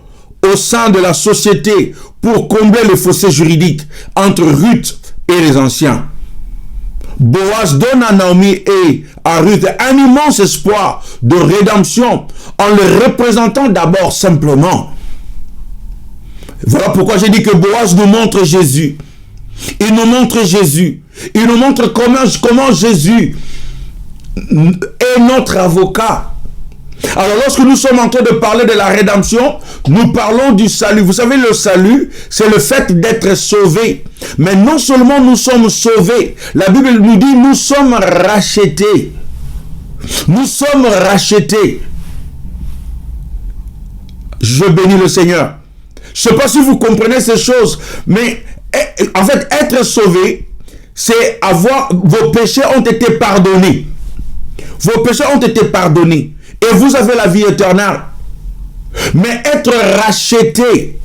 au sein de la société pour combler le fossé juridique entre Ruth et les anciens. Boaz donne à Naomi et à Ruth un immense espoir de rédemption en le représentant d'abord simplement. Voilà pourquoi j'ai dit que Boaz nous montre Jésus. Il nous montre Jésus. Il nous montre comment Jésus est notre avocat. Alors lorsque nous sommes en train de parler de la rédemption, nous parlons du salut. Vous savez, le salut, c'est le fait d'être sauvé. Mais non seulement nous sommes sauvés, la Bible nous dit nous sommes rachetés. Nous sommes rachetés. Je bénis le Seigneur. Je ne sais pas si vous comprenez ces choses, mais en fait, être sauvé, c'est avoir, vos péchés ont été pardonnés. Vos péchés ont été pardonnés. Et vous avez la vie éternelle. Mais être racheté,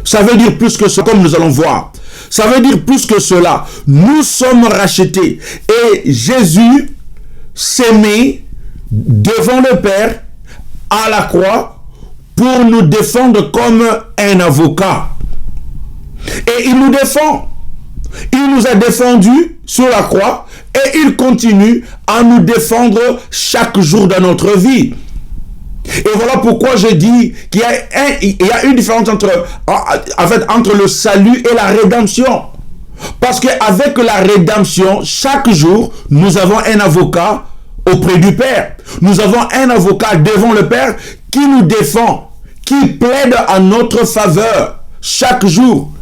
ça veut dire plus que ce, comme nous allons voir. Ça veut dire plus que cela. Nous sommes rachetés. Et Jésus s'est mis devant le Père à la croix pour nous défendre comme un avocat. Et il nous défend. Il nous a défendus sur la croix et il continue à nous défendre chaque jour de notre vie. Et voilà pourquoi je dis qu'il y a une différence entre le salut et la rédemption. Parce qu'avec la rédemption, chaque jour, nous avons un avocat auprès du Père. Nous avons un avocat devant le Père qui nous défend, qui plaide en notre faveur chaque jour.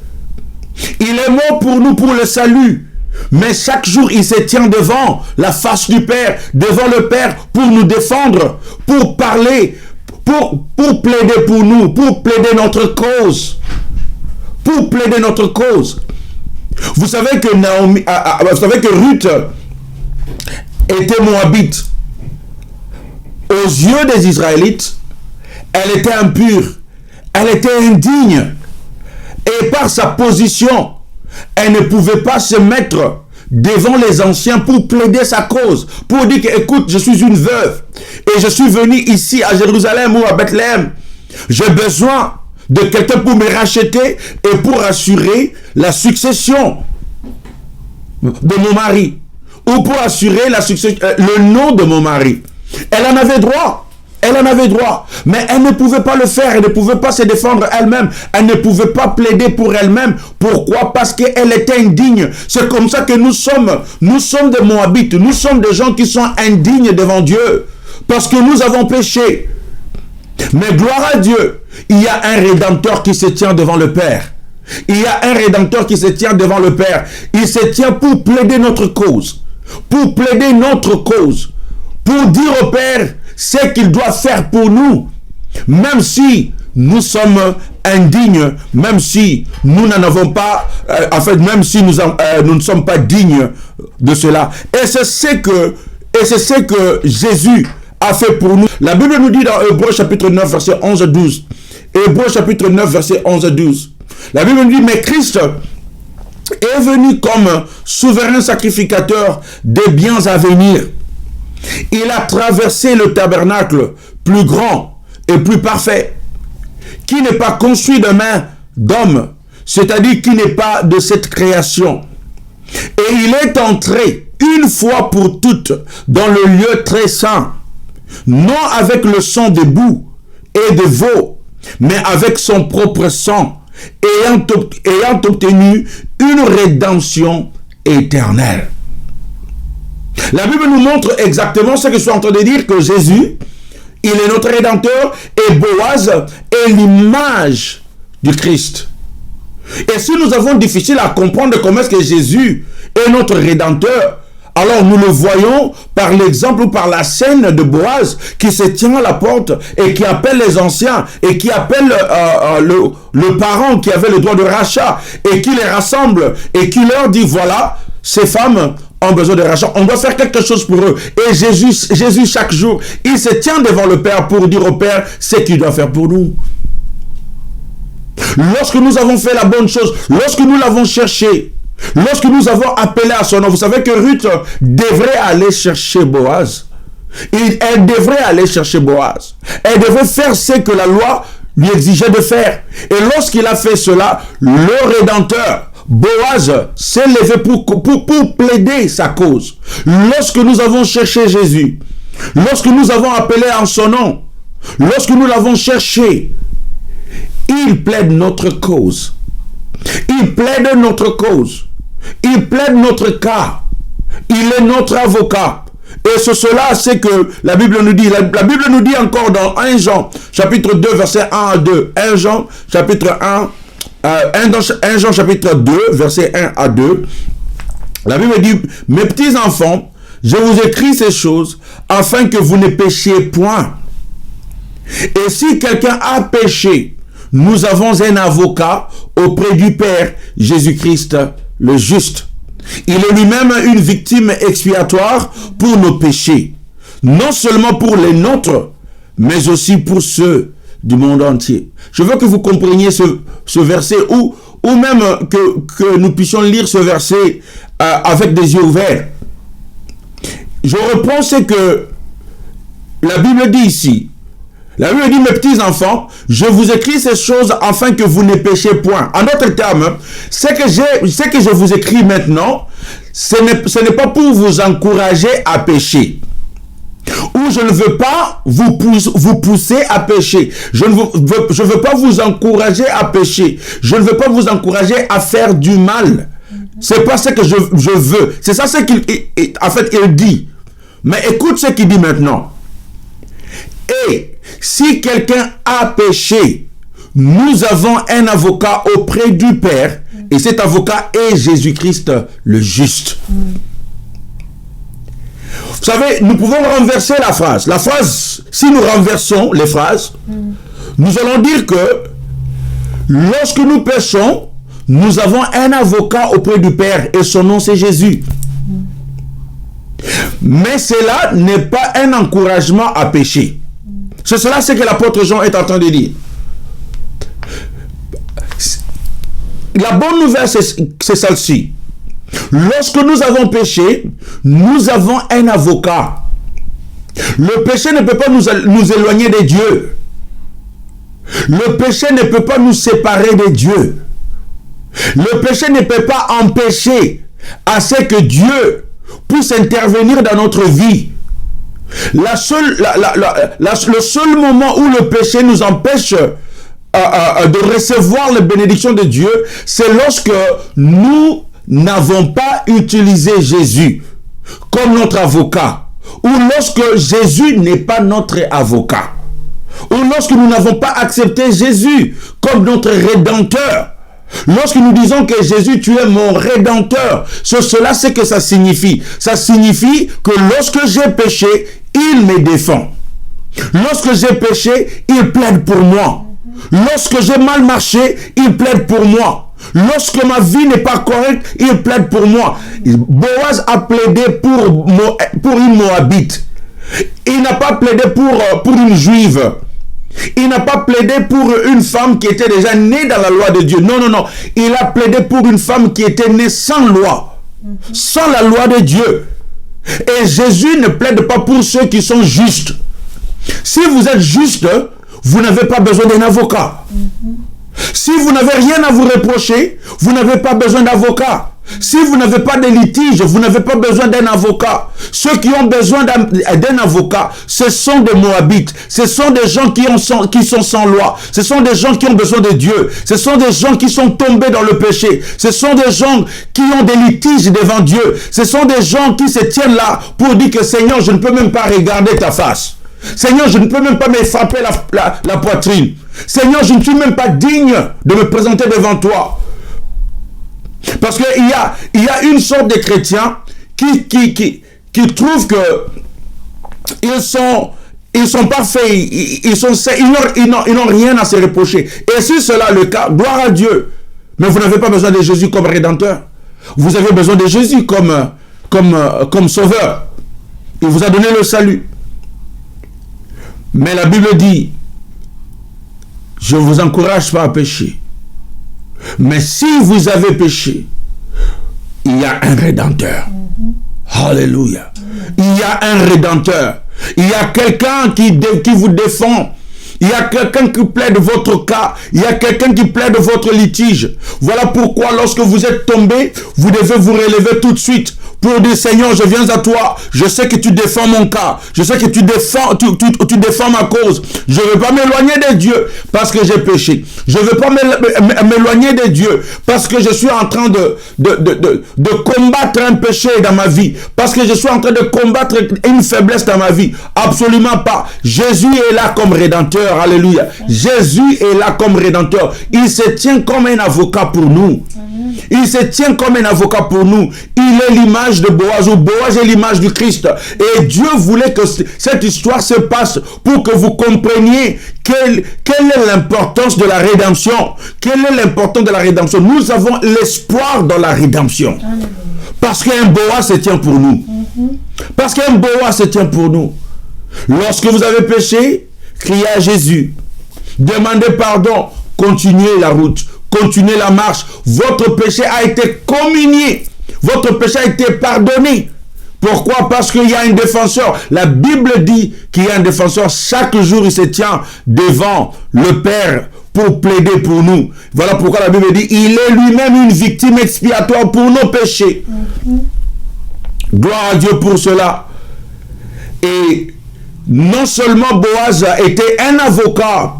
Il est mort pour nous pour le salut. Mais chaque jour, il se tient devant la face du Père, devant le Père, pour nous défendre, pour parler, pour plaider pour nous, pour plaider notre cause. Pour plaider notre cause. Vous savez que Ruth était moabite. Aux yeux des Israélites, elle était impure, elle était indigne. Et par sa position, elle ne pouvait pas se mettre devant les anciens pour plaider sa cause. Pour dire que, écoute, je suis une veuve. Et je suis venu ici à Jérusalem ou à Bethléem. J'ai besoin de quelqu'un pour me racheter et pour assurer la succession de mon mari. Ou pour assurer le nom de mon mari. Elle en avait droit. Elle en avait droit, mais elle ne pouvait pas le faire, elle ne pouvait pas se défendre elle-même, elle ne pouvait pas plaider pour elle-même. Pourquoi? Parce qu'elle était indigne. C'est comme ça que nous sommes des Moabites, nous sommes des gens qui sont indignes devant Dieu, parce que nous avons péché. Mais gloire à Dieu, il y a un Rédempteur qui se tient devant le Père. Il y a un Rédempteur qui se tient devant le Père. Il se tient pour plaider notre cause, pour plaider notre cause, pour dire au Père ce qu'il doit faire pour nous, même si nous sommes indignes, même si nous n'en avons pas, même si nous ne sommes pas dignes de cela. Et c'est ce que Jésus a fait pour nous. La Bible nous dit dans Hébreux chapitre 9, verset 11 à 12. Hébreux chapitre 9, verset 11 à 12. La Bible nous dit, mais Christ est venu comme souverain sacrificateur des biens à venir. Il a traversé le tabernacle plus grand et plus parfait, qui n'est pas construit de main d'homme, c'est-à-dire qui n'est pas de cette création. Et il est entré une fois pour toutes dans le lieu très saint, non avec le sang des boucs et des veaux, mais avec son propre sang, ayant obtenu une rédemption éternelle. La Bible nous montre exactement ce que je suis en train de dire, que Jésus, il est notre Rédempteur, et Boaz est l'image du Christ. Et si nous avons difficile à comprendre comment est-ce que Jésus est notre Rédempteur, alors nous le voyons par l'exemple ou par la scène de Boaz qui se tient à la porte et qui appelle les anciens et qui appelle le parent qui avait le droit de rachat et qui les rassemble et qui leur dit, voilà, ces femmes ont besoin de rachat, on doit faire quelque chose pour eux. Et Jésus chaque jour, il se tient devant le Père pour dire au Père ce qu'il doit faire pour nous. Lorsque nous avons fait la bonne chose, lorsque nous l'avons cherché, lorsque nous avons appelé à son nom, vous savez que Ruth devrait aller chercher Boaz. Elle devrait aller chercher Boaz. Elle devait faire ce que la loi lui exigeait de faire. Et lorsqu'il a fait cela, le Rédempteur, Boaz, s'est levé pour plaider sa cause. Lorsque nous avons cherché Jésus, lorsque nous avons appelé en son nom, lorsque nous l'avons cherché, il plaide notre cause. Il plaide notre cause. Il plaide notre cas. Il est notre avocat. Et cela, c'est que la Bible nous dit. La Bible nous dit encore dans 1 Jean, chapitre 2, verset 1 à 2. 1 Jean, chapitre 1 Jean, chapitre 2, verset 1 à 2. La Bible dit, mes petits enfants, je vous écris ces choses afin que vous ne péchiez point. Et si quelqu'un a péché, nous avons un avocat auprès du Père, Jésus-Christ, le juste. Il est lui-même une victime expiatoire pour nos péchés, non seulement pour les nôtres, mais aussi pour ceux du monde entier. Je veux que vous compreniez ce verset, ou même que nous puissions lire ce verset avec des yeux ouverts. Je reprends ce que la Bible dit ici. La Bible dit, mes petits enfants, je vous écris ces choses afin que vous ne péchiez point. En d'autres termes, ce que je vous écris maintenant, ce n'est pas pour vous encourager à pécher. Ou je ne veux pas vous pousser à pécher. Je ne veux pas vous encourager à pécher. Je ne veux pas vous encourager à faire du mal. C'est pas ce que je veux. C'est ça ce qu'il dit. Mais écoute ce qu'il dit maintenant. Et si quelqu'un a péché, nous avons un avocat auprès du Père, et cet avocat est Jésus-Christ le juste. Vous savez, nous pouvons renverser la phrase. La phrase, si nous renversons les phrases, nous allons dire que lorsque nous péchons, nous avons un avocat auprès du Père, et son nom c'est Jésus. Mais cela n'est pas un encouragement à pécher. C'est cela ce que l'apôtre Jean est en train de dire. La bonne nouvelle, c'est celle-ci. Lorsque nous avons péché, nous avons un avocat. Le péché ne peut pas nous éloigner de Dieu. Le péché ne peut pas nous séparer de Dieu. Le péché ne peut pas empêcher à ce que Dieu puisse intervenir dans notre vie. Le seul moment où le péché nous empêche de recevoir les bénédictions de Dieu, c'est lorsque nous n'avons pas utilisé Jésus comme notre avocat, ou lorsque Jésus n'est pas notre avocat, ou lorsque nous n'avons pas accepté Jésus comme notre Rédempteur. Lorsque nous disons que Jésus, tu es mon Rédempteur, cela c'est que ça signifie. Ça signifie que lorsque j'ai péché, il me défend. Lorsque j'ai péché, il plaide pour moi. Lorsque j'ai mal marché, il plaide pour moi. Lorsque ma vie n'est pas correcte, il plaide pour moi. Boaz a plaidé pour une Moabite. Il n'a pas plaidé pour une juive. Il n'a pas plaidé pour une femme qui était déjà née dans la loi de Dieu. Non, non, non. Il a plaidé pour une femme qui était née sans loi. Sans la loi de Dieu. Et Jésus ne plaide pas pour ceux qui sont justes. Si vous êtes juste, vous n'avez pas besoin d'un avocat. Si vous n'avez rien à vous reprocher, vous n'avez pas besoin d'avocat. Si vous n'avez pas de litige, vous n'avez pas besoin d'un avocat. Ceux qui ont besoin d'un avocat, ce sont des Moabites. Ce sont des gens qui sont sans loi. Ce sont des gens qui ont besoin de Dieu. Ce sont des gens qui sont tombés dans le péché. Ce sont des gens qui ont des litiges devant Dieu. Ce sont des gens qui se tiennent là pour dire que Seigneur, je ne peux même pas regarder ta face. Seigneur, je ne peux même pas me frapper la poitrine. Seigneur, je ne suis même pas digne de me présenter devant toi. Parce qu'il y a une sorte de chrétiens qui trouvent que ils sont parfaits, ils n'ont rien à se reprocher. Et si cela est le cas, gloire à Dieu. Mais vous n'avez pas besoin de Jésus comme rédempteur. Vous avez besoin de Jésus comme sauveur. Il vous a donné le salut. Mais la Bible dit, je ne vous encourage pas à pécher. Mais si vous avez péché, il y a un rédempteur. Alléluia. Il y a un rédempteur. Il y a quelqu'un qui vous défend. Il y a quelqu'un qui plaide votre cas. Il y a quelqu'un qui plaide votre litige. Voilà pourquoi lorsque vous êtes tombé, vous devez vous relever tout de suite pour dire, Seigneur, je viens à toi. Je sais que tu défends mon cas. Je sais que tu défends ma cause. Je ne veux pas m'éloigner de Dieu parce que j'ai péché. Je ne veux pas m'éloigner de Dieu parce que je suis en train de combattre un péché dans ma vie. Parce que je suis en train de combattre une faiblesse dans ma vie. Absolument pas. Jésus est là comme rédempteur. Alléluia. Jésus est là comme rédempteur. Il se tient comme un avocat pour nous. Il se tient comme un avocat pour nous. Il est l'image de Boaz, ou Boaz est l'image du Christ. Et Dieu voulait que cette histoire se passe pour que vous compreniez quelle est l'importance de la rédemption. Quelle est l'importance de la rédemption? Nous avons l'espoir dans la rédemption. Parce qu'un Boaz se tient pour nous. Parce qu'un Boaz se tient pour nous. Lorsque vous avez péché, criez à Jésus. Demandez pardon. Continuez la route. Continuez la marche. Votre péché a été communié. Votre péché a été pardonné. Pourquoi? Parce qu'il y a un défenseur. La Bible dit qu'il y a un défenseur. Chaque jour, il se tient devant le Père pour plaider pour nous. Voilà pourquoi la Bible dit, il est lui-même une victime expiatoire pour nos péchés. Gloire à Dieu pour cela. Et non seulement Boaz était un avocat,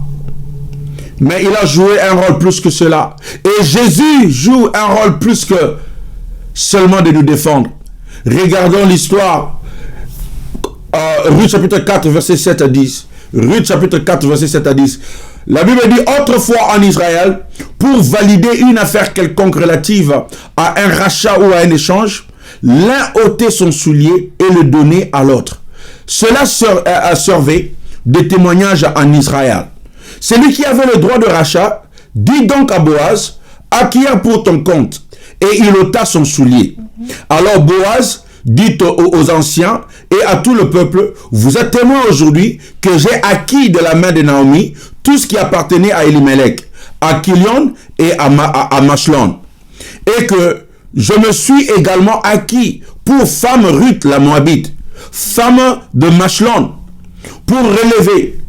mais il a joué un rôle plus que cela. Et Jésus joue un rôle plus que seulement de nous défendre. Regardons l'histoire. Ruth chapitre 4, verset 7 à 10. Ruth chapitre 4, verset 7 à 10. La Bible dit, autrefois en Israël, pour valider une affaire quelconque relative à un rachat ou à un échange, l'un ôtait son soulier et le donnait à l'autre. Cela servait de témoignage en Israël. Celui qui avait le droit de rachat dit donc à Boaz, acquiert pour ton compte. Et il ôta son soulier. Alors Boaz dit aux anciens et à tout le peuple, vous êtes témoins aujourd'hui que j'ai acquis de la main de Naomi tout ce qui appartenait à Elimelech, à Kilion et à Machlon. Et que je me suis également acquis pour femme Ruth la Moabite, femme de Machlon, pour relever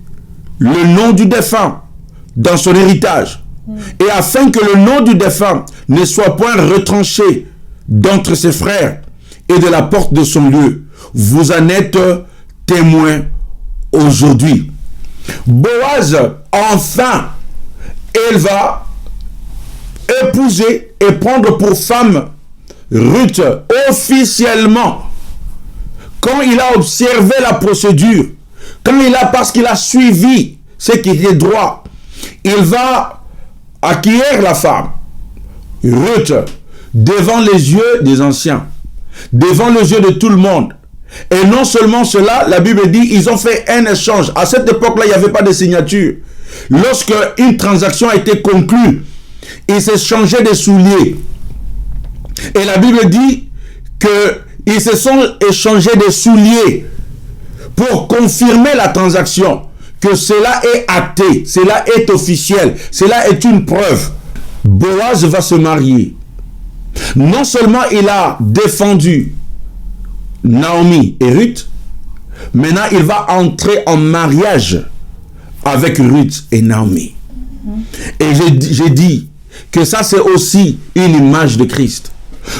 le nom du défunt dans son héritage, et afin que le nom du défunt ne soit point retranché d'entre ses frères et de la porte de son lieu. Vous en êtes témoins aujourd'hui. Boaz, enfin, elle va épouser et prendre pour femme Ruth officiellement. Quand il a observé la procédure, parce qu'il a suivi ce qui était droit, il va acquérir la femme, Ruth, devant les yeux des anciens, devant les yeux de tout le monde. Et non seulement cela, la Bible dit, ils ont fait un échange. À cette époque-là, il n'y avait pas de signature. lorsque une transaction a été conclue, ils s'échangeaient des souliers. Et la Bible dit qu'ils se sont échangés des souliers pour confirmer la transaction, que cela est acté, cela est officiel, cela est une preuve. Boaz va se marier. Non seulement il a défendu Naomi et Ruth, maintenant il va entrer en mariage avec Ruth et Naomi. Et j'ai dit que ça c'est aussi une image de Christ.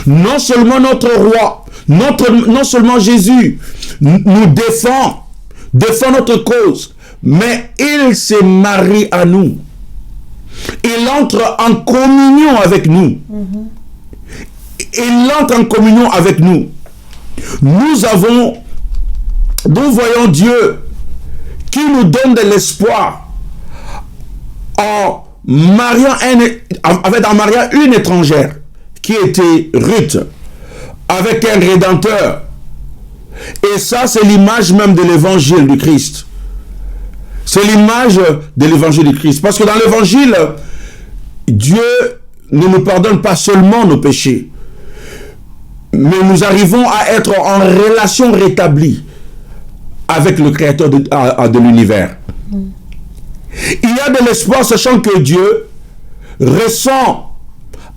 Non seulement notre roi, non seulement Jésus nous défend notre cause, mais il se marie à nous. Il entre en communion avec nous. Il entre en communion avec nous. Nous voyons Dieu qui nous donne de l'espoir en mariant une étrangère qui était Ruth avec un rédempteur. Et ça, c'est l'image même de l'évangile du Christ. C'est l'image de l'évangile du Christ. Parce que dans l'évangile, Dieu ne nous pardonne pas seulement nos péchés, mais nous arrivons à être en relation rétablie avec le Créateur de l'univers. Il y a de l'espoir, sachant que Dieu ressent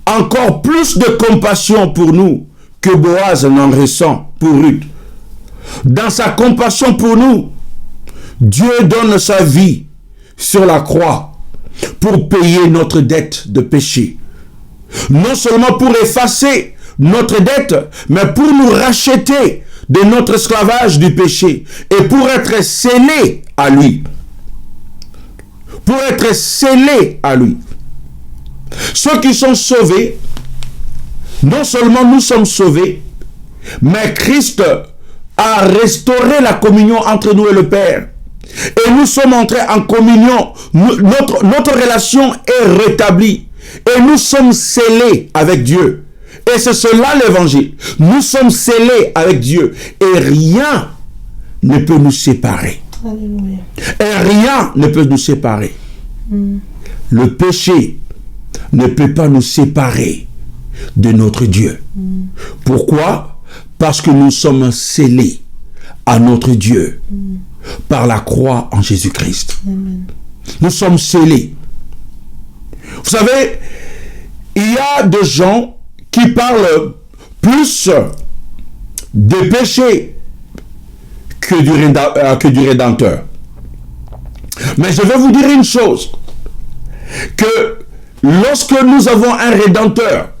encore plus de compassion pour nous que Boaz n'en ressent pour Ruth. Dans sa compassion pour nous, Dieu donne sa vie sur la croix pour payer notre dette de péché. Non seulement pour effacer notre dette, mais pour nous racheter de notre esclavage du péché et pour être scellés à lui. Pour être scellés à lui. Ceux qui sont sauvés, non seulement nous sommes sauvés, mais Christ a restauré la communion entre nous et le Père. Et nous sommes entrés en communion. Notre relation est rétablie. Et nous sommes scellés avec Dieu. Et c'est cela l'évangile. Nous sommes scellés avec Dieu. Et rien ne peut nous séparer. Alléluia. Et rien ne peut nous séparer. Le péché ne peut pas nous séparer de notre Dieu. Pourquoi? Parce que nous sommes scellés à notre Dieu par la croix en Jésus-Christ. Nous sommes scellés. Vous savez, il y a des gens qui parlent plus des péchés que du Rédempteur. Mais je vais vous dire une chose, que lorsque nous avons un Rédempteur,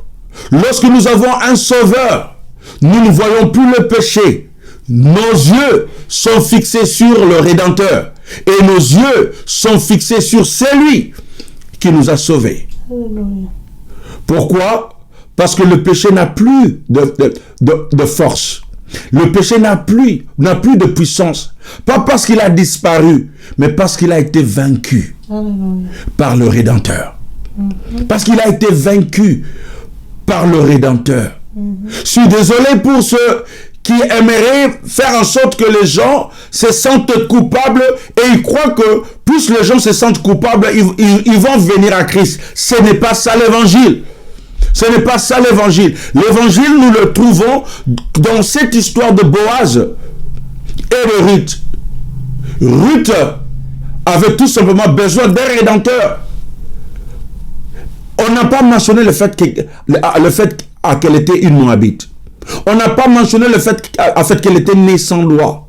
lorsque nous avons un Sauveur, nous ne voyons plus le péché. Nos yeux sont fixés sur le Rédempteur. Et nos yeux sont fixés sur celui qui nous a sauvés. Pourquoi? Parce que le péché n'a plus de force. Le péché n'a plus de puissance. Pas parce qu'il a disparu, mais parce qu'il a été vaincu par le Rédempteur. Parce qu'il a été vaincu par le Rédempteur. Je suis désolé pour ceux qui aimeraient faire en sorte que les gens se sentent coupables et ils croient que plus les gens se sentent coupables, ils vont venir à Christ. Ce n'est pas ça l'évangile. Ce n'est pas ça l'évangile. L'évangile, nous le trouvons dans cette histoire de Boaz et de Ruth. Ruth avait tout simplement besoin d'un rédempteur. On n'a pas mentionné le fait qu'elle était une Moabite. On n'a pas mentionné le fait qu'elle était née sans loi.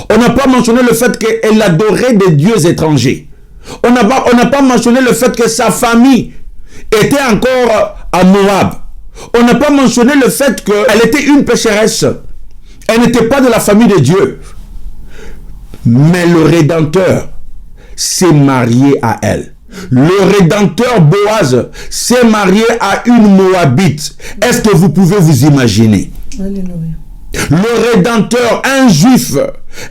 On n'a pas mentionné le fait qu'elle adorait des dieux étrangers. On n'a pas mentionné le fait que sa famille était encore à Moab. On n'a pas mentionné le fait qu'elle était une pécheresse. Elle n'était pas de la famille de Dieu. Mais le Rédempteur s'est marié à elle. Le Rédempteur Boaz s'est marié à une Moabite. Est-ce que vous pouvez vous imaginer? Alléluia. Le Rédempteur, un juif,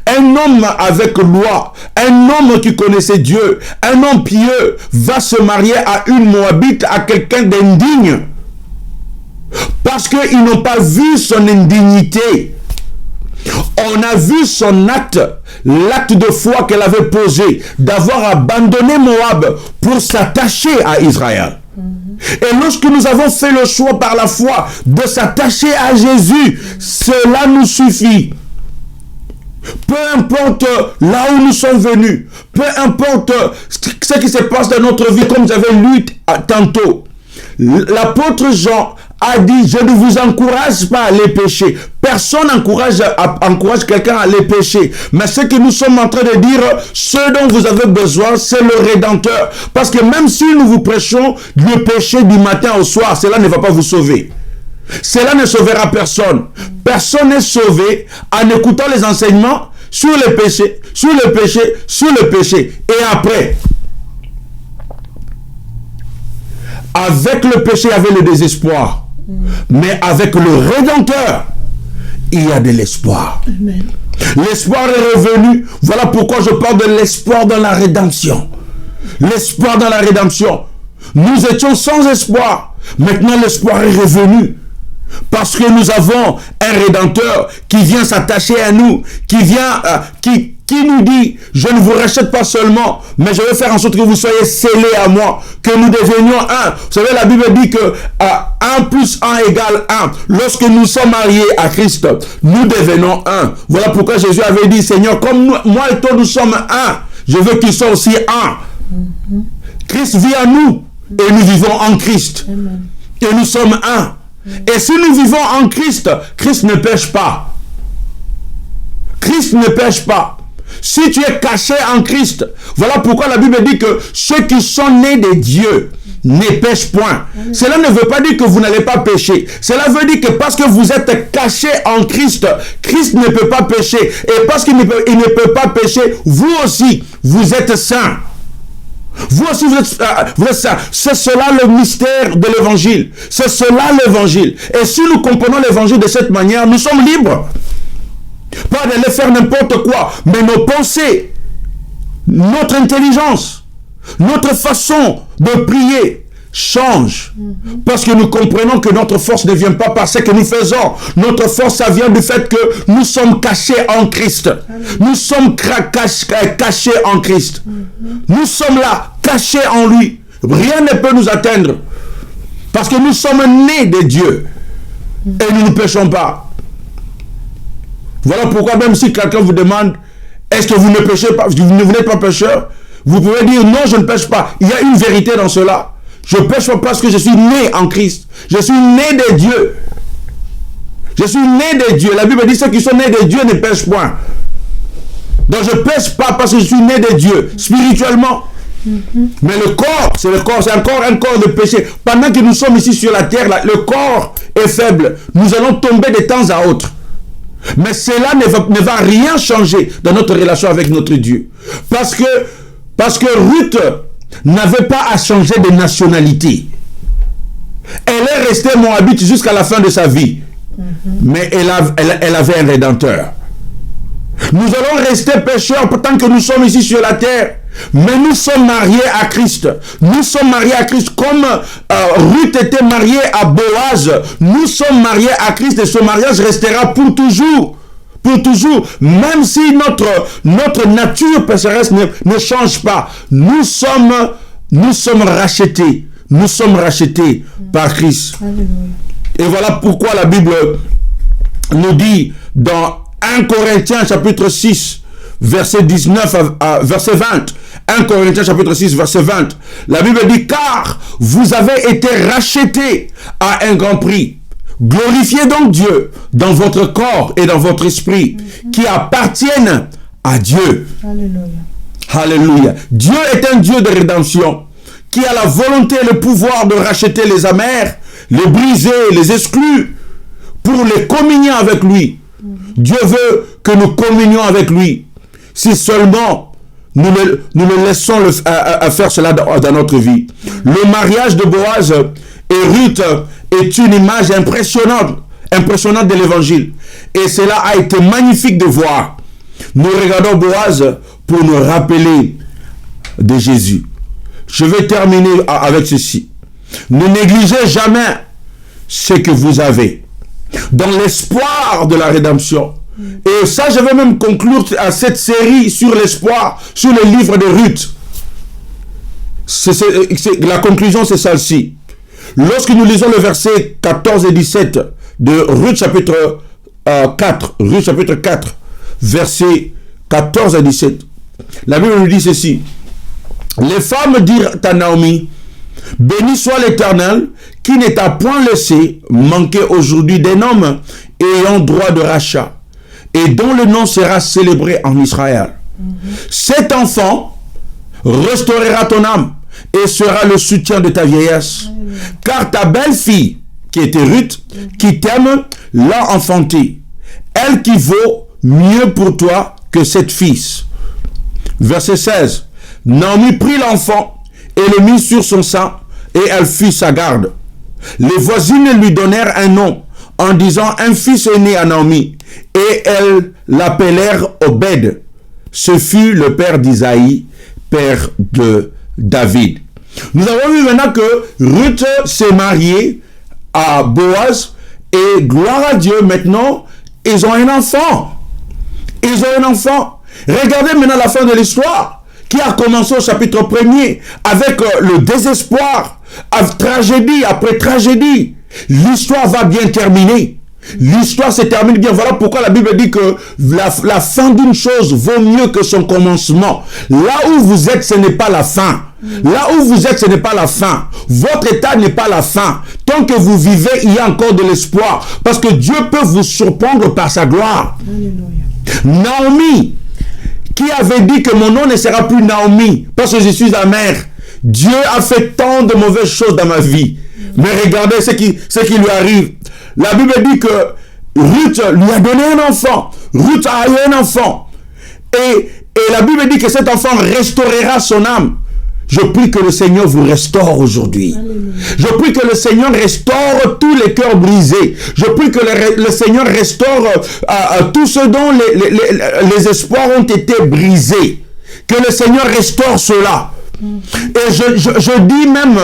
un homme avec loi, un homme qui connaissait Dieu, un homme pieux, va se marier à une Moabite, à quelqu'un d'indigne. Parce qu'ils n'ont pas vu son indignité. On a vu son acte, l'acte de foi qu'elle avait posé, d'avoir abandonné Moab pour s'attacher à Israël. Et lorsque nous avons fait le choix par la foi de s'attacher à Jésus, cela nous suffit. Peu importe là où nous sommes venus, peu importe ce qui se passe dans notre vie, comme j'avais lu tantôt, l'apôtre Jean a dit, je ne vous encourage pas à aller pécher. Personne n'encourage quelqu'un à aller pécher. Mais ce que nous sommes en train de dire, ce dont vous avez besoin, c'est le Rédempteur. Parce que même si nous vous prêchons le péché du matin au soir, cela ne va pas vous sauver. Cela ne sauvera personne. Personne n'est sauvé en écoutant les enseignements sur le péché, sur le péché, sur le péché. Et après, avec le péché, il y avait le désespoir. Mais avec le Rédempteur, il y a de l'espoir. L'espoir est revenu. Voilà pourquoi je parle de l'espoir dans la rédemption. L'espoir dans la rédemption. Nous étions sans espoir. Maintenant, l'espoir est revenu. Parce que nous avons un Rédempteur qui vient s'attacher à nous, qui vient, qui nous dit, je ne vous rachète pas seulement, mais je vais faire en sorte que vous soyez scellés à moi, que nous devenions un. Vous savez, la Bible dit que 1 plus 1 égale 1. Lorsque nous sommes mariés à Christ, nous devenons un. Voilà pourquoi Jésus avait dit, Seigneur, comme moi et toi, nous sommes un, je veux qu'ils soient aussi un. Christ vit en nous, et nous vivons en Christ. Amen. Et nous sommes un. Et si nous vivons en Christ, Christ ne pêche pas. Christ ne pêche pas. Si tu es caché en Christ, voilà pourquoi la Bible dit que ceux qui sont nés de Dieu ne pêchent point. Cela ne veut pas dire que vous n'allez pas pécher. Cela veut dire que parce que vous êtes caché en Christ, Christ ne peut pas pécher. Et parce qu'il ne peut pas pécher, vous aussi, vous êtes saints. Vous aussi, vous êtes ça. C'est cela le mystère de l'évangile. C'est cela l'évangile. Et si nous comprenons l'évangile de cette manière, nous sommes libres. Pas d'aller faire n'importe quoi, mais nos pensées, notre intelligence, notre façon de prier change. Parce que nous comprenons que notre force ne vient pas par ce que nous faisons. Notre force, ça vient du fait que nous sommes cachés en Christ. Nous sommes cachés en Christ. Nous sommes là, cachés en lui. Rien ne peut nous atteindre. Parce que nous sommes nés de Dieu. Et nous ne péchons pas. Voilà pourquoi même si quelqu'un vous demande, est-ce que vous ne péchez pas, vous ne n'êtes pas pécheur, vous pouvez dire, non, je ne pêche pas. Il y a une vérité dans cela. Je pêche pas parce que je suis né en Christ. Je suis né de Dieu. Je suis né de Dieu. La Bible dit ceux qui sont nés de Dieu ne pêchent point. Donc je ne pêche pas parce que je suis né de Dieu, spirituellement. Mais le corps, c'est encore un corps de péché. Pendant que nous sommes ici sur la terre, là, le corps est faible. Nous allons tomber de temps à autre. Mais cela ne va rien changer dans notre relation avec notre Dieu. Parce que Ruth n'avait pas à changer de nationalité. Elle est restée moabite jusqu'à la fin de sa vie. Mais elle avait un Rédempteur. Nous allons rester pécheurs tant que nous sommes ici sur la terre. Mais nous sommes mariés à Christ. Nous sommes mariés à Christ comme Ruth était mariée à Boaz. Nous sommes mariés à Christ et ce mariage restera pour toujours. Pour toujours. Même si notre nature pécheresse ne change pas. Nous sommes rachetés. Nous sommes rachetés par Christ. Alléluia. Et voilà pourquoi la Bible nous dit dans 1 Corinthiens chapitre 6, verset 19 à verset 20. 1 Corinthiens chapitre 6, verset 20. La Bible dit, car vous avez été rachetés à un grand prix. Glorifiez donc Dieu dans votre corps et dans votre esprit qui appartiennent à Dieu. Alléluia. Alléluia. Dieu est un Dieu de rédemption qui a la volonté et le pouvoir de racheter les amers, les briser, les exclus pour les communier avec lui. Dieu veut que nous communions avec lui. Si seulement nous le laissons faire cela dans notre vie. Le mariage de Boaz et Ruth est une image impressionnante de l'évangile. Et cela a été magnifique de voir. Nous regardons Boaz pour nous rappeler de Jésus. Je vais terminer avec ceci. Ne négligez jamais ce que vous avez. Dans l'espoir de la rédemption, Et ça, je vais même conclure à cette série sur l'espoir, sur le livre de Ruth. La conclusion, c'est celle-ci. Lorsque nous lisons le verset 14 et 17 de Ruth chapitre 4, Ruth chapitre 4, versets 14 à 17, la Bible nous dit ceci. Les femmes dirent à Naomi, béni soit l'Éternel, qui ne t'a point laissé manquer aujourd'hui d'un homme ayant droit de rachat, et dont le nom sera célébré en Israël. Cet enfant restaurera ton âme et sera le soutien de ta vieillesse. Car ta belle-fille, qui était Ruth, qui t'aime, l'a enfantée. Elle qui vaut mieux pour toi que cette fils. Verset 16. Naomi prit l'enfant et le mit sur son sein, et elle fit sa garde. Les voisines lui donnèrent un nom, en disant, un fils est né à Naomi, et elles l'appelèrent Obed. Ce fut le père d'Isaïe, père de David. Nous avons vu maintenant que Ruth s'est mariée à Boaz, et gloire à Dieu, maintenant, ils ont un enfant. Ils ont un enfant. Regardez maintenant la fin de l'histoire, qui a commencé au chapitre 1er, avec le désespoir, tragédie après tragédie. L'histoire va bien terminer. L'histoire se termine bien. Voilà pourquoi la Bible dit que la fin d'une chose vaut mieux que son commencement. Là où vous êtes, ce n'est pas la fin. Là où vous êtes, ce n'est pas la fin. Votre état n'est pas la fin. Tant que vous vivez, il y a encore de l'espoir. Parce que Dieu peut vous surprendre par sa gloire. Alléluia. Naomi, qui avait dit que mon nom ne sera plus Naomi, parce que je suis amère. Dieu a fait tant de mauvaises choses dans ma vie. Mais regardez ce qui lui arrive. La Bible dit que Ruth lui a donné un enfant. Ruth a eu un enfant. Et la Bible dit que cet enfant restaurera son âme. Je prie que le Seigneur vous restaure aujourd'hui. Je prie que le Seigneur restaure tous les cœurs brisés. Je prie que le Seigneur restaure tout ce dont les espoirs ont été brisés. Que le Seigneur restaure cela. Et je dis même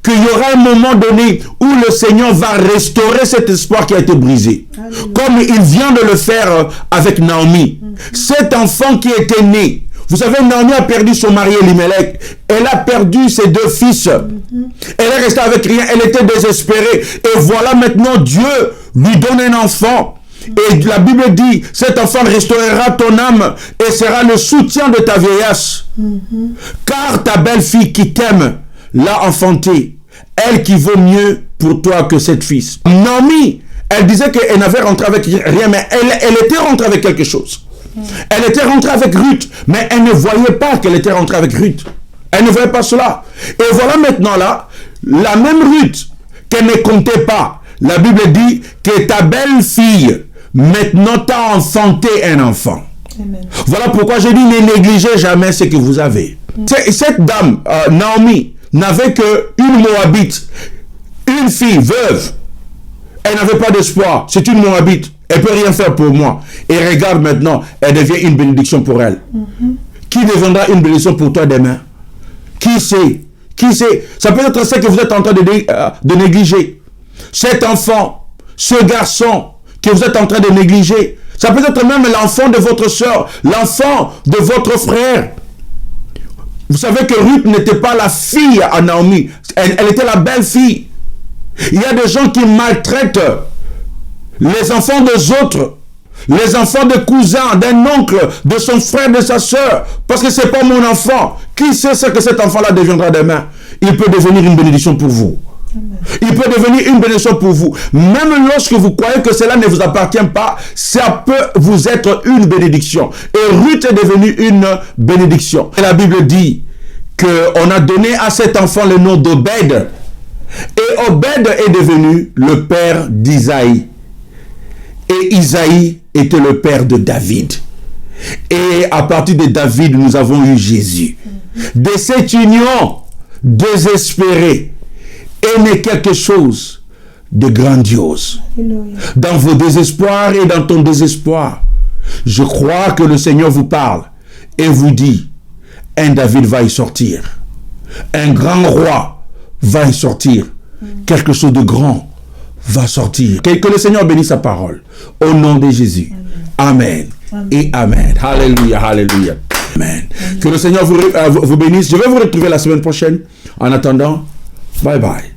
qu'il y aura un moment donné où le Seigneur va restaurer cet espoir qui a été brisé. Comme il vient de le faire avec Naomi. Cet enfant qui était né. Vous savez, Naomi a perdu son mari Elimelech. Elle a perdu ses deux fils. Elle est restée avec rien. Elle était désespérée. Et voilà maintenant Dieu lui donne un enfant. Et la Bible dit, cet enfant restaurera ton âme et sera le soutien de ta vieillesse. Car ta belle-fille qui t'aime l'a enfantée. Elle qui vaut mieux pour toi que cette fils. Naomi, elle disait qu'elle n'avait rentré avec rien, mais elle était rentrée avec quelque chose. Elle était rentrée avec Ruth, mais elle ne voyait pas qu'elle était rentrée avec Ruth. Elle ne voyait pas cela. Et voilà maintenant là, la même Ruth qu'elle ne comptait pas. La Bible dit que ta belle-fille maintenant t'a enfanté un enfant. Amen. Voilà pourquoi je dis, ne négligez jamais ce que vous avez. Cette dame, Naomi, n'avait qu'une Moabite, une fille veuve. Elle n'avait pas d'espoir. C'est une Moabite. Elle ne peut rien faire pour moi. Et regarde maintenant, elle devient une bénédiction pour elle. Qui deviendra une bénédiction pour toi demain? Qui sait? Qui sait? Ça peut être ça que vous êtes en train de négliger. Cet enfant, ce garçon que vous êtes en train de négliger. Ça peut être même l'enfant de votre soeur, l'enfant de votre frère. Vous savez que Ruth n'était pas la fille à Naomi. Elle était la belle-fille. Il y a des gens qui maltraitent les enfants des autres, les enfants de cousins, d'un oncle, de son frère, de sa soeur, parce que c'est pas mon enfant. Qui sait ce que cet enfant-là deviendra demain? Il peut devenir une bénédiction pour vous. Il peut devenir une bénédiction pour vous. Même lorsque vous croyez que cela ne vous appartient pas, ça peut vous être une bénédiction. Et Ruth est devenue une bénédiction. Et la Bible dit qu'on a donné à cet enfant le nom d'Obed. Et Obed est devenu le père d'Isaïe. Et Isaïe était le père de David. Et à partir de David, nous avons eu Jésus. De cette union désespérée est né quelque chose de grandiose. Dans vos désespoirs et dans ton désespoir, je crois que le Seigneur vous parle et vous dit, un David va y sortir. Un grand roi va y sortir. Quelque chose de grand va sortir. Que le Seigneur bénisse sa parole. Au nom de Jésus. Amen. Amen. Et Amen. Alléluia, alléluia. Amen. Que le Seigneur vous bénisse. Je vais vous retrouver la semaine prochaine. En attendant, bye bye.